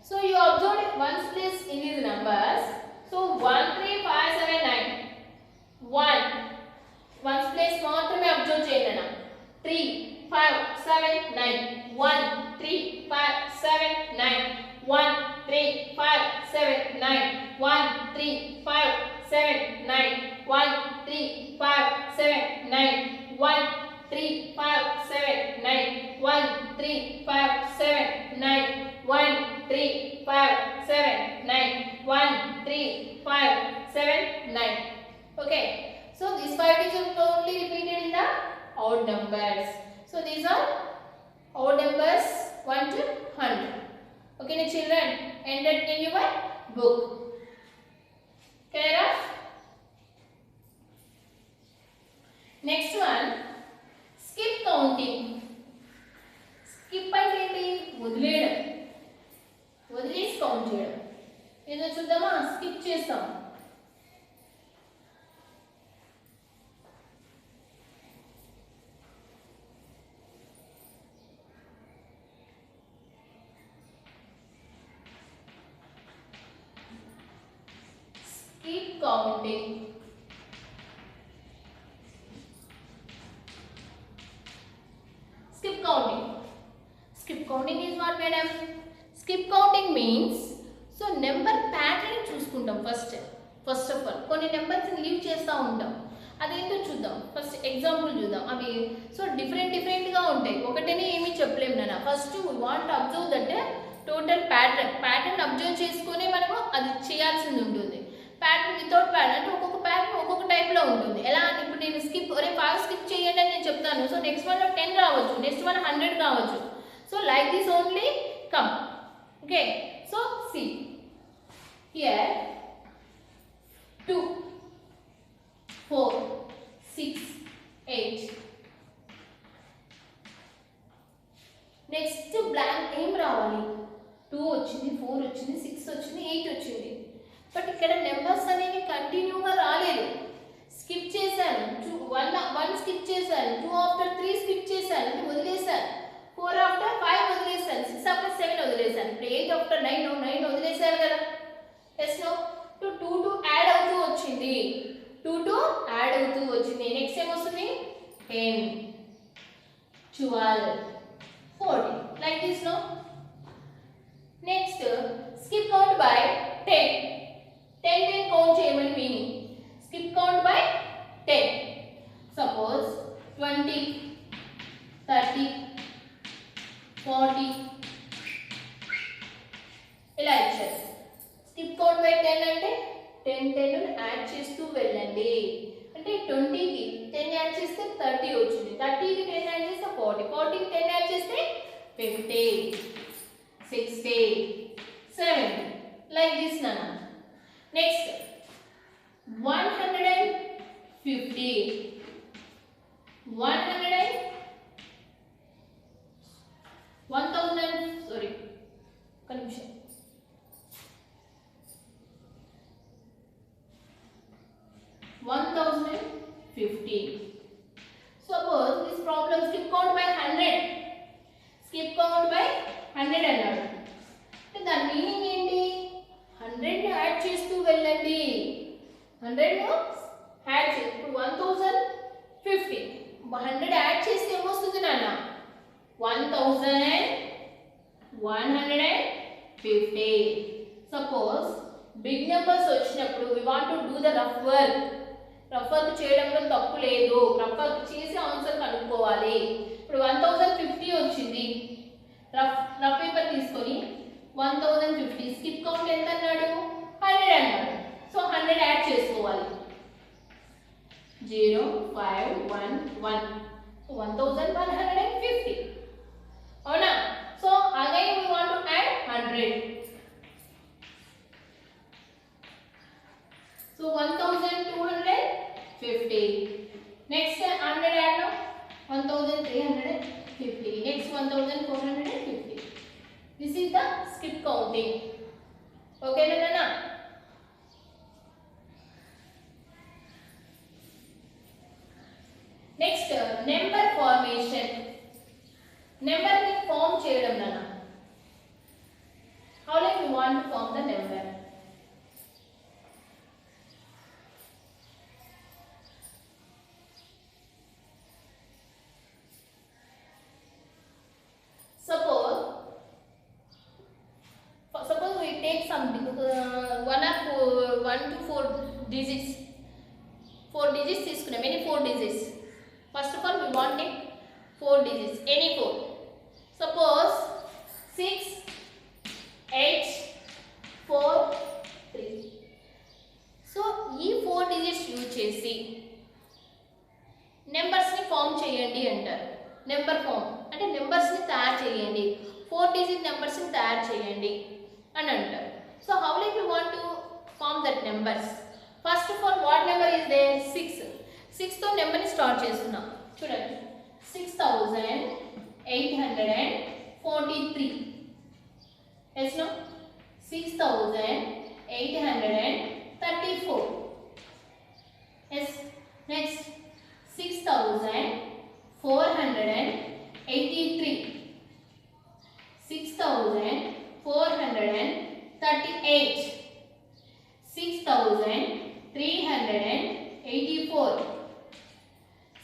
So you observed ones place in these numbers. So 1, 3, 5, 7, 9. 1 ones place మాత్రమే observe చేయండి. 3, 5, 7, 9. 1, 3, 5, 7, 9. 1, 3, 5, 7, 9. 1, 3, 5, 7, 9. 1, 3, 5, 7, 9. 1, 3, 5, 7, 9. 1, 3, 5, 7, 9. 1, 3, 5, 7, 9. 1, 3, 5, 7, 9. Okay. So these 5 digits are only repeated in the odd numbers. So these are odd numbers 1 to 100. Okay, now children, entered in your book. Clear up? Next one, skip counting. Skip అంటే ఏంటి? వదిలేయడం. వదిలేసి count చేయడం. ఏదో చూద్దామా? Skip చేస్తాం. Keep counting. Skip counting. Skip counting is what, madam? Skip counting means so number pattern చూసుకుంటాం first of all కొన్ని నెంబర్స్ లీవ్ చేస్తూ ఉంటాం. అదేంటో చూద్దాం. ఫస్ట్ ఎగ్జాంపుల్ చూద్దాం. అవి సో డిఫరెంట్గా ఉంటాయి. ఒకటేనే ఏమీ చెప్పలేము నాన్న. First we want observe that total pattern observe చేసుకొని మనము అది చేయాల్సింది ఉంటుంది. ప్యాటర్న్ వితౌట్ ప్యాటర్న్ అంటే ఒక్కొక్క ప్యాటర్న్ ఒక్కొక్క టైప్లో ఉంటుంది. ఎలా ఇప్పుడు నేను స్కిప్ 5 స్కిప్ చేయండి అని నేను చెప్తాను. సో నెక్స్ట్ వన్లో 10 రావచ్చు, నెక్స్ట్ వన్ 100 కావచ్చు. So like this only come. Okay, so see here 2, 4, 6, 8. Next blank ఏం రావాలి? 2 వచ్చింది, 4 వచ్చింది, 6 వచ్చింది, 8 వచ్చింది. బట్ ఇక్కడ నెంబర్స్ అనేవి కంటిన్యూగా రాలేదు. స్కిప్ చేశాను. 1 స్కిప్ చేశాను, 2 ఆఫ్టర్ 3 స్కిప్ చేశాను, అంటే వదిలేశాను. 4 ఆఫ్టర్ 5 వదిలేశాను, 6 ఆఫ్టర్ 7 వదిలేశాను. ఇప్పుడు 8 ఆఫ్టర్ 9 వదిలేశారు కదా. ఎస్ నో 2 యాడ్ అవుతూ వచ్చింది. 2 యాడ్ అవుతూ వచ్చింది. నెక్స్ట్ ఏమొస్తుంది? 10, 12, 14 like this no. Next skip count by 10. 10 count చేయమని meaning. Skip count by 10. Suppose 20, 30, 40 ఇలా ఇచ్చారు. స్కిప్ కౌంట్ బై 10 అంటే 10 యాడ్ చేస్తూ వెళ్ళండి. అంటే 20కి 10 యాడ్ చేస్తే 30 వచ్చింది, 30కి 10 యాడ్ చేస్తే 40, 40కి 10 యాడ్ చేస్తే 50, 60, 70 లైక్ దిస్ నాన్న. నెక్స్ట్ 150, 1000 సారీ ఒక నిమిషం. 1050. Suppose this problem skip count by 100. Skip count by 100 అన్నాడు. అంటే దాని మీనింగ్ ఏంటి? 100 యాడ్ చేస్తూ వెళ్ళండి. 100 యాడ్ చేసి ఇప్పుడు 1050 100 యాడ్ చేస్తే ఏమొస్తుంది నాన్న 1150. సపోజ్ బిగ్ నెంబర్స్ వచ్చినప్పుడు we want to do the rough work చేయడంలో తప్పు లేదు. రఫ్ వర్క్ చేసి ఆన్సర్ కనుక్కోవాలి. ఇప్పుడు 1050 వచ్చింది. రఫ్ పేపర్ తీసుకొని 1050 స్కిప్ కౌంట్ ఎంత అన్నాడు 100 అన్నాడు. సో 100 యాడ్ చేసుకోవాలి. 0 5 1 1 1150 అవునా. So again we want to add 100. So 1250. Next 100 add now 1350. Next 1450. This is the skip counting. Okay Nana. Next number formation. Number ni form cheyadam Nana. How like we want to form the number? Suppose we take some 1 to 4 digits. 4 digits తీసుకున్నాం. Any 4 digits. First of all we want take 4 digits. Any 4. Suppose 6 8 4 3. So ఈ 4 digits use చేసి numbers ని form చేయండి అంటారు. Number form అంటే numbers ని తయారు చేయండి. 4 digit numbers ని తయారు చేయండి అని అంటారు. So how like we want to form that numbers? First of all what number is there? 6 తో నెంబర్ ని స్టార్ట్ చేస్తున్నాం. చూడండి 6843. yes no 6834. yes next 6483. 6438. 6384.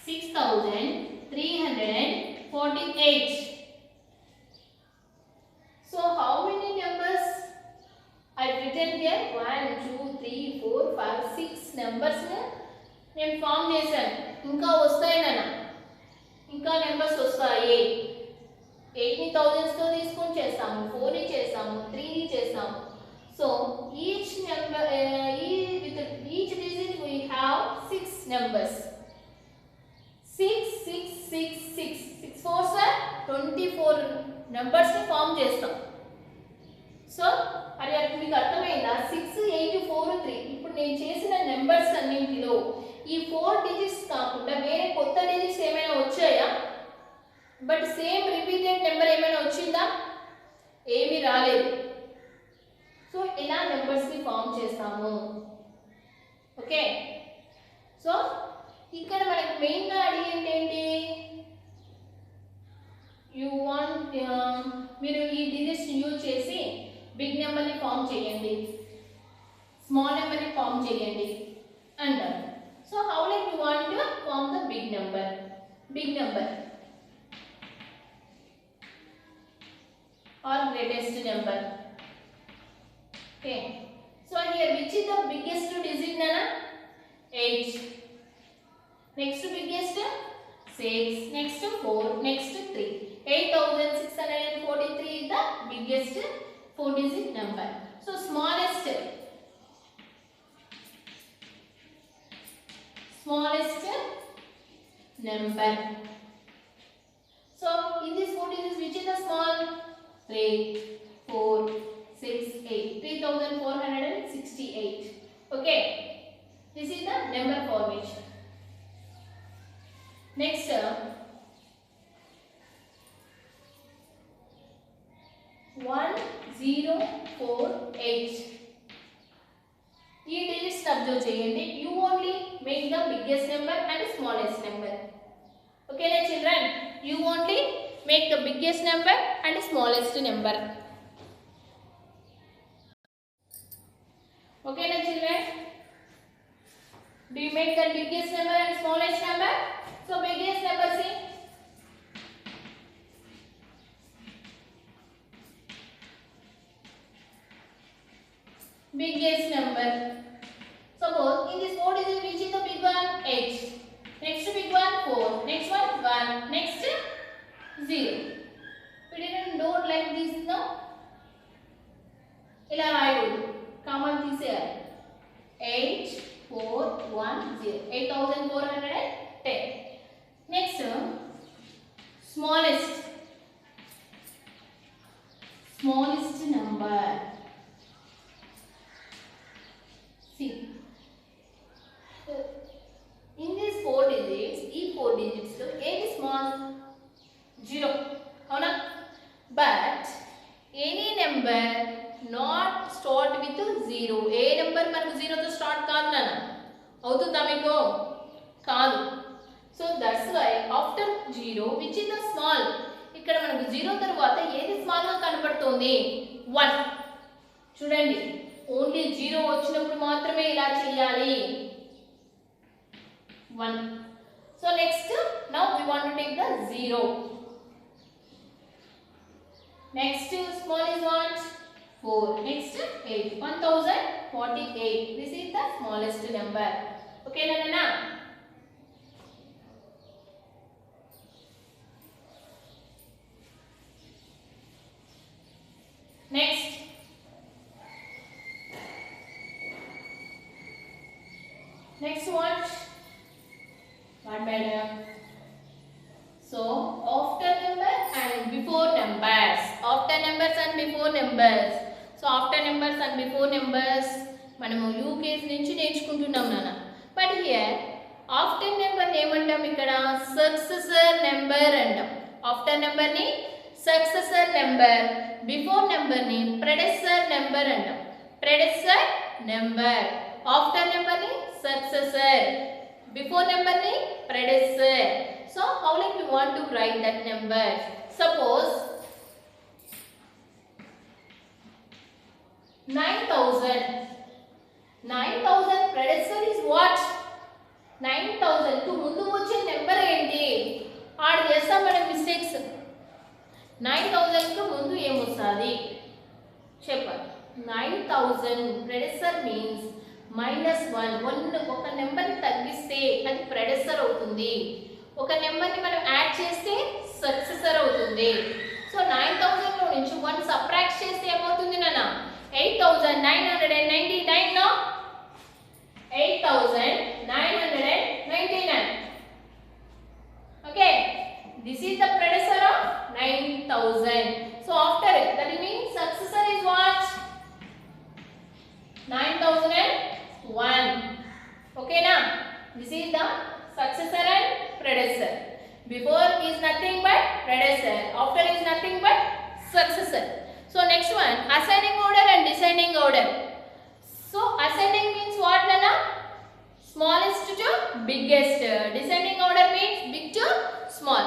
6348. So how many numbers I written here? 1 2 3 4 5 6 numbers నేను ఫామ్ చేశాను. ఇంకా వస్తాయి నాన్న, ఇంకా నెంబర్స్ వస్తాయి. 8 ని thousands తో తీసుకొని చేస్తాము, 4 ని చేస్తాము, 3 ని చేస్తాము. So each number with each digit we have 6 numbers. 6 6 6 6 6 4s are 24 numbers ని ఫామ్ చేస్తాం. సో అది మీకు అర్థమైందా? 6 8 4 3. ఇప్పుడు నేను చేసిన నెంబర్స్ అన్నింటిలో ఈ 4 డిజిట్స్ కాకుండా వేరే కొత్త డిజిట్స్ ఏమైనా వచ్చాయా? బట్ సేమ్ రిపీటెడ్ నెంబర్ ఏమైనా వచ్చిందా? ఏమీ రాలేదు. సో ఇలా నెంబర్స్ ని ఫామ్ చేస్తాము. ఓకే, సో ఇక్కడ మనకి మెయిన్ గా అడిగేది ఏంటి? యు వాంట్ మీరు ఈ డిజిట్స్ యూజ్ చేసి బిగ్ నెంబర్ ని ఫామ్ చేయండి, స్మాల్ నెంబర్ ని ఫామ్ చేయండి అంటారు. So how like you want to form the big number? Big number or greatest number. Okay, so here which is the biggest digit nana? 8. Next biggest 6, next 4, next 3. 8643 is the biggest 4 digit number. So smallest number. So in this 4 digits which is the small? 3 4 6 8. 3468. Okay, this is the number formation. Next 1048. ఈ digits observe చేయండి. You only make the biggest number and smallest number. Okay na children, you only make the biggest number and smallest number. Okay na children. Do you make the biggest number and smallest number? So biggest number, see. Biggest number. Suppose in this 4 digit, which is the big one? 8. Next big one 4. Next one 1. Next 0. We didn't do it like this, no? ఇలా రాయకూడదు, common తీసేయాలి. 8 4 1 0. 8410. Next smallest number. See, in these 4 digits, ఈ 4 digits లో ఏది small? 0. అవునా? But any number not start with 0. ఏ number మనకు 0 తో స్టార్ట్ కాదు నాన్న. అవుతుందా మీకు? కాదు. So that's why after 0 which is the small. ఇక్కడ మనకు 0 తర్వాత ఏది స్మాల్ గా కనబడుతోంది? 1. చూడండి, ఓన్లీ 0 వచ్చినప్పుడు మాత్రమే ఇలా చేయాలి. 1. So next, now we want to take the 0. Next small is what? 4. Next 8. 1048. This is the smallest number. Okay, Nana? Next. Next what? What madam? So after number and before numbers. After numbers and before numbers. So after numbers and before numbers మనము UKG నుంచి నేర్చుకుంటున్నాం నాన్న. But here after number ఏమంటాం? ఇక్కడ successor number అంటాం. After number ని successor number, before number ని ప్రెడెసర్ number అంటాం. ప్రెడెసర్ నెంబర్, ఆఫ్టర్ నెంబర్ ని successor, before number ni predecessor. So how like we want to write that number? Suppose 9000. 9000 predecessor is what? 9000 కు ముందు వచ్చే నెంబర్ ఏంటి? ఆడ చేస్తాం మనం మిస్టేక్స్. 9000 కు ముందు ఏమొస్తుంది చెప్పండి. 9000 predecessor means -1. ఒక నెంబర్ని తగ్గిస్తే అది ప్రెడెసర్ అవుతుంది. ఒక నెంబర్ని మనం యాడ్ చేస్తే సక్సెసర్ అవుతుంది. సో 9000 లో నుంచి 1 సబ్ట్రాక్ట్ చేస్తే ఏమవుతుంది నాన్న? 8999. No, 8999. Okay, this is the predecessor of 9000. So after it, that means successor is what? 9001. Okay na? This is the successor and predecessor. Before is nothing but predecessor. After is nothing but successor. So next one, ascending order and descending order. So ascending means what nana? Smallest to biggest. Descending order means big to small.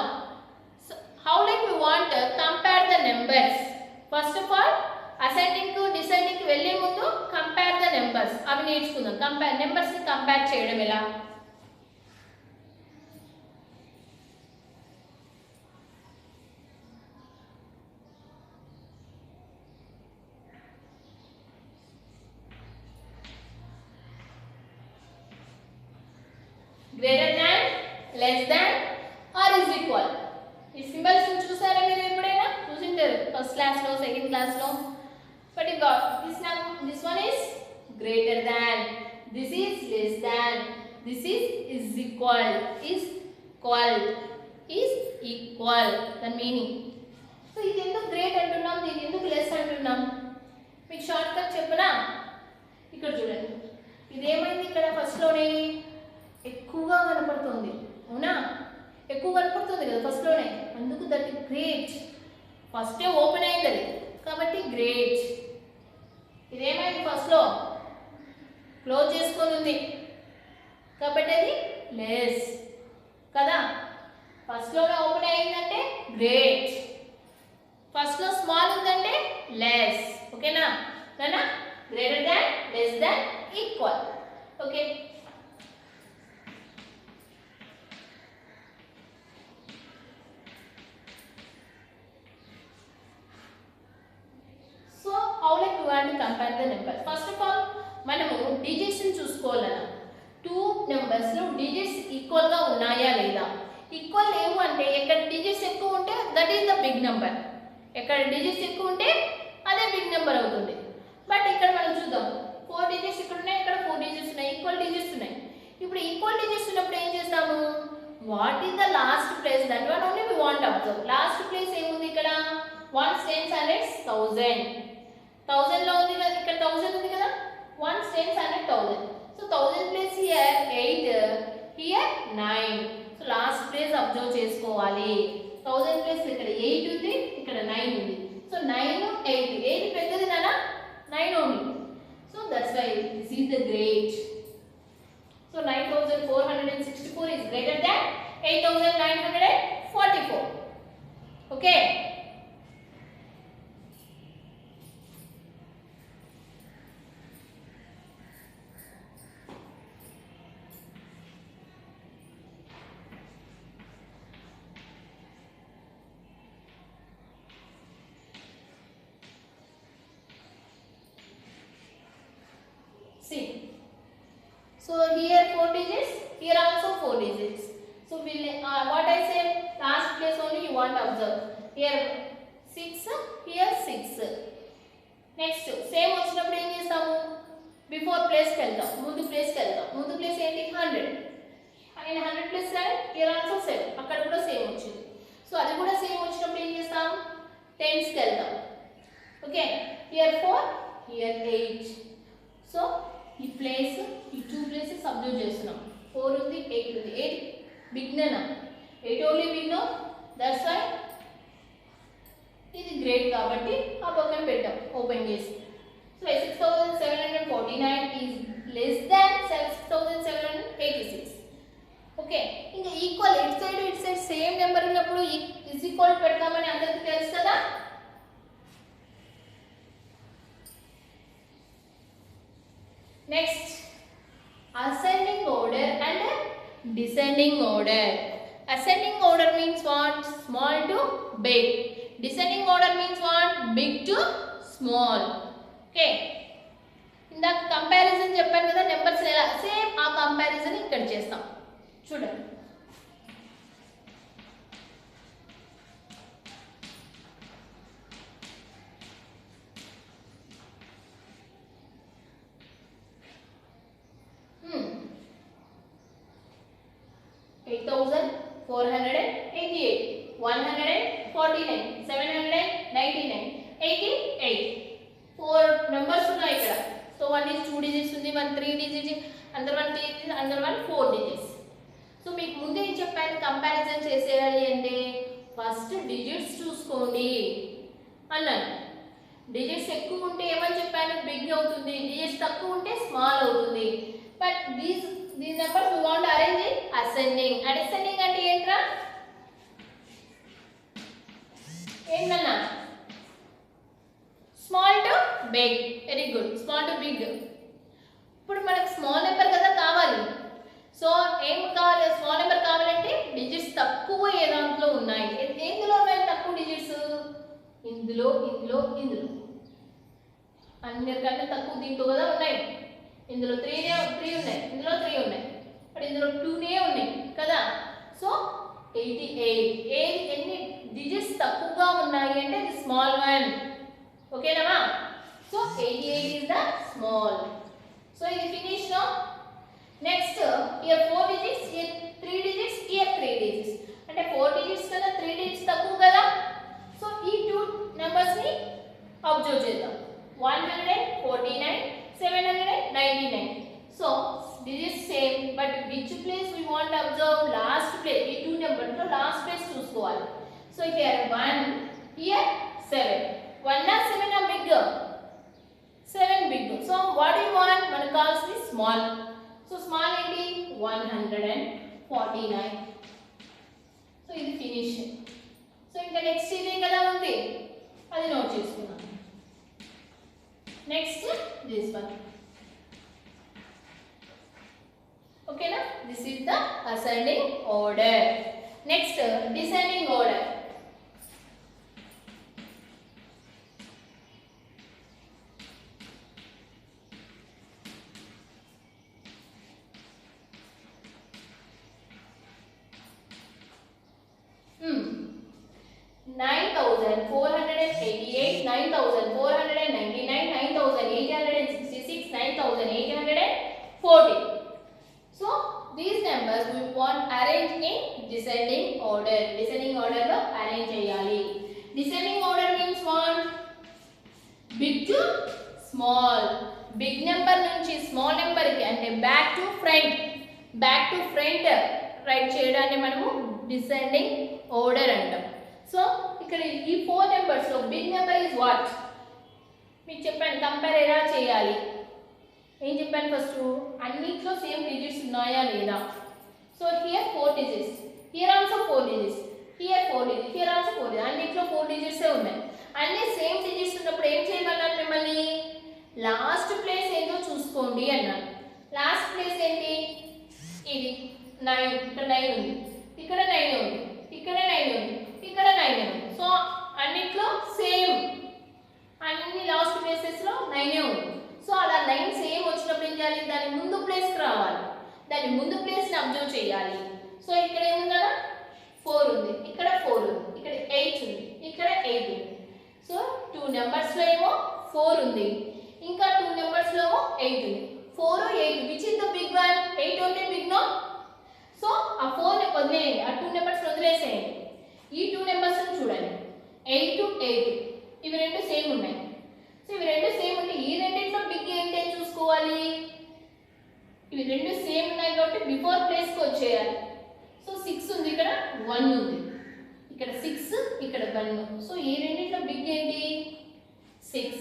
So how like we want to compare the numbers? First of all, ascending కు descending కి వెళ్ళే ముందు compare the numbers అవి నేర్చుకుందాం. Compare numbers ని compare చేయడం ఎలా? Greater than, less than or is equal. ఈ సింబల్స్ చూసారా మీరు ఎప్పుడైనా? చూసింటారు ఫస్ట్ క్లాస్ లో, సెకండ్ క్లాస్ లో. But you got this one is greater than, this is less than, this is equal, is equal the meaning. So ఇది ఎందుకు great అంటున్నాం, దీని ఎందుకు లెస్ అంటున్నాం? మీకు షార్ట్ కట్ చెప్పనా? ఇక్కడ చూడండి, ఇదేమైంది ఇక్కడ ఫస్ట్ లోనే ఎక్కువగా కనపడుతుంది. అవునా? ఎక్కువ కనపడుతుంది కదా ఫస్ట్ లోనే, అందుకు దట్ గ్రేట్. ఫస్టే ఓపెన్ అయింది అది కాబట్టి గ్రేట్. ఇదేమైంది ఫస్ట్ లో క్లోజ్ చేసుకొని ఉంది కాబట్టి అది లెస్ కదా. ఫస్ట్ లోనే ఓపెన్ అయిందంటే గ్రేట్, ఫస్ట్ లో స్మాల్ ఉందంటే లెస్. ఓకేనా నాన్న? Greater than, less than, equal. Okay, మనము డిజిట్స్ చూసుకోవాలన్న టూ నెంబర్స్ లో డిజిట్స్ ఈక్వల్ గా ఉన్నాయా లేదా. ఈక్వల్ లేవు అంటే ఎక్కడ డిజిట్స్ ఎక్కువ ఉంటే that is the big number, ఎక్కడ డిజిట్స్ ఎక్కువ ఉంటే అదే బిగ్ నెంబర్ అవుతుంది. బట్ ఇక్కడ మనం చూద్దాం 4 డిజిట్స్ ఇక్కడ ఉన్నాయి, ఇక్కడ 4 డిజిట్స్ ఉన్నాయి, ఈక్వల్ డిజిట్స్ ఉన్నాయి. ఇప్పుడు ఈక్వల్ డిజిట్స్ ఉన్నప్పుడు ఏం చేస్తాము, what is the last place, that one only we want observe. Last place ఏముంది ఇక్కడ, 1 10 100 1000, 1000 లో ఉంది కదా, ఇక్కడ 1000 ఉంది కదా, 1 10 100 1000. So 1000 place here 8, here 9. So last place observe చేసుకోవాలి. 1000 ప్లేస్ ఇక్కడ 8 ఉంది, ఇక్కడ 9 ఉంది. సో 9 8 ఏది పెద్దది నానా, 9 only. So that's why this is the great. So 9464 is greater than 8944. Okay. See, so here 4 digits, here also 4 digits. So we'll what I said, last place only you want to observe. Here 6, here 6. Next same వచ్చినప్పుడు ఏం చేస్తాము, before place కి వెళ్తాం, ముందు place కి వెళ్తాం. ముందు place ఏంటి 100, అండ్ 100 ప్లస్ 7, here also 7, అక్కడ కూడా సేమ్ వచ్చింది. సో అది కూడా సేమ్ వచ్చినప్పుడు ఏం చేస్తాం, టెన్స్ కి వెళ్తాం. Okay, here 4, here 8. సో ఈ ప్లేస్, ఈ 2 ప్లేసెస్ అబ్జర్వ్ చేస్తున్నాం. 4 ఉంది, 8 ఉంది. 8 బిగ్ నేనా, 8 only big no, that's why ఇది గ్రేట్ కాబట్టి ఆ పక్కన పెట్టాం ఓపెన్ చేసి. So 6749 is less than 6786. Okay, ఇంకా equal it side same number ఉన్నప్పుడు ఈజ్ ఈక్వల్ పెడతామని అందరికీ తెలుసు కదా. Next, ascending order and descending order. Ascending order means what? Small to big. Descending order means what? Big to small. Okay. ఇందాక comparison చెప్పాను కదా numbers ఎలా, సేమ్ ఆ కంపారిజన్ ఇక్కడ చేస్తాం. చూడండి, numbers ఉన్నాయి ఇక్కడ. సో 1 is 2 digits ఉంది, 1 3 digits, అందర్ 1 3 digits, అందర్ 1 4 digits. సో మీకు ముందే ఏం చెప్పాను, కంపారిజన్ చేసేయాలి అంటే ఫస్ట్ డిజిట్స్ చూసుకోండి అన్నాను. డిజిట్స్ ఎక్కువ ఉంటే ఏమని చెప్పాను, బిగ్ అవుతుంది. డిజిట్స్ తక్కువ ఉంటే స్మాల్ అవుతుంది. But these numbers we want arrange in ascending. Ascending అంటే ఏంట్రా, ఏంటన్నా, small to big. Very good, small to big. ఇప్పుడు మనకు స్మాల్ నెంబర్ కదా కావాలి. సో ఏం కావాలి, స్మాల్ నెంబర్ కావాలంటే డిజిట్స్ తక్కువ ఏ దాంట్లో ఉన్నాయి. ఎందులో ఉన్నాయి తక్కువ డిజిట్స్, ఇందులో ఇందులో ఇందులో అన్నిటికంటే తక్కువ దీంట్లో కదా ఉన్నాయి. ఇందులో 3 ఉన్నాయి, ఇందులో 3 ఉన్నాయి, బట్ ఇందులో 2 ఉన్నాయి కదా. సో 88 ఎన్ని డిజిట్స్ తక్కువగా ఉన్నాయి అంటే ఇది స్మాల్ వన్. ఓకేనా? So 88 is the small. So ఇది finish no. Next here 4 digits, here 3 digits, here 3 digits. అంటే 4 digits కదా, 3 digits తక్కువ కదా. సో ఈ 2 నెంబర్స్ ని అబ్జర్వ్ చేద్దాం. 149, 799. So digits same, but which place we want to observe? Last place. ఈ 2 numbers లో లాస్ట్ ప్లేస్ చూసుకోవాలి. So here 1, here 7. 1 or 7 are big. 7 big. So what do you want? మనకు కావాల్సింది స్మాల్. సో స్మాల్ ఏంటి, 149. So ఇది finish. So ఇంకా next ఇదే కదా ఉంది, అది నోట్ చేసుకున్నాం. Next this one. ఓకేనా? This is the ascending order. Next descending order. 9,488, 9,499, 9,866, 9,840. So these numbers we want arrange in descending order. Descending order lo arrange cheyali. Descending order means what? Big to small. Big number nunchi small number ki ante back to front right చేయడాన్ని మనము descending order అంటాం. So ఇక్కడ ఈ 4 numbers లో big number is what? మీకు చెప్పాను compare ఎలా చేయాలి. ఏం చెప్పాను ఫస్ట్? అన్నిట్లో సేమ్ డిజిట్స్ ఉన్నాయా లేదా. So here 4 digits, here also 4 digits, here 4 digits, here also 4 digits. అన్నిట్లో 4 డిజిట్సే ఉన్నాయి. అన్ని సేమ్ డిజిట్స్ ఉన్నప్పుడు ఏం చేయమన్నాను మిమ్మల్ని? లాస్ట్ ప్లేస్ ఏంటో చూసుకోండి అన్నాను. లాస్ట్ ప్లేస్ ఏంటి? ఇది 9. ఇక్కడ 9 ఉంది, ఇక్కడ 9 ఉంది, ఇక్కడ 9 ఉంది, ఇక్కడ 9 ఉంది. సో అన్నిట్లో సేమ్, అన్ని లాస్ట్ ప్లేసెస్ లో 9 ఉంది. సో అలా 9 సేమ్ వచ్చినప్పుడు ఏం చేయాలి? దాని ముందు ప్లేస్ కి రావాలి, దాని ముందు ప్లేస్ ని అబ్జర్వ్ చేయాలి. సో ఇక్కడ ఏముంది కదా? 4 ఉంది, ఇక్కడ 4 ఉంది, ఇక్కడ 8 ఉంది, ఇక్కడ 8 ఉంది. సో 2 నెంబర్స్ లో ఏమో 4 ఉంది, ఇంకా 2 నెంబర్స్ లో 8 ఉంది. 4 8 which is the big one? 8 ఉంటే బిగ్ నో. సో ఆ 4 ని వదిలేయండి, ఆ 2 నెంబర్స్ వదిలేసేయండి. ఈ 2 నెంబర్స్ ని చూడండి, 8 8 ఇవి రెండు సేమ్ ఉన్నాయి. సో ఇవి రెండు సేమ్ ఉంటే ఈ రెండింటిలో బిగ్ ఏంటి అని చూసుకోవాలి. ఇవి రెండు సేమ్ ఉన్నాయి కాబట్టి బిఫోర్ ప్లేస్ కి వచ్చేయాలి. సో 6 ఉంది, ఇక్కడ 1 ఉంది, ఇక్కడ 6, ఇక్కడ 1. సో ఈ రెండింటిలో బిగ్ ఏంటి? 6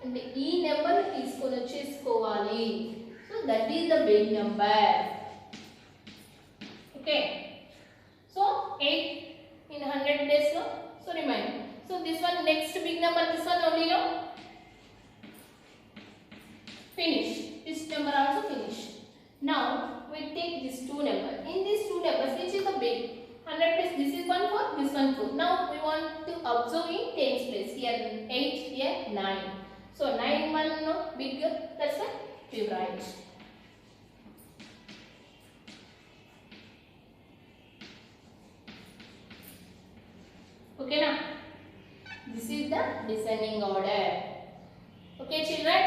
అంటే ఈ నెంబర్ తీసుకొని వచ్చేసుకోవాలి. So that is the big number. Okay, so 8 in 100 days no, so remind. So this one next big number, this one only no, finish. This number also finish. Now we take this 2 number. In these 2 numbers which is the big? 100 place, this is 1 4, this one 4. Now we want to observe in tens place. Here 8, here 9. So 9 1 no bigger, that's why we write. Okay now, this is the descending order. Okay children.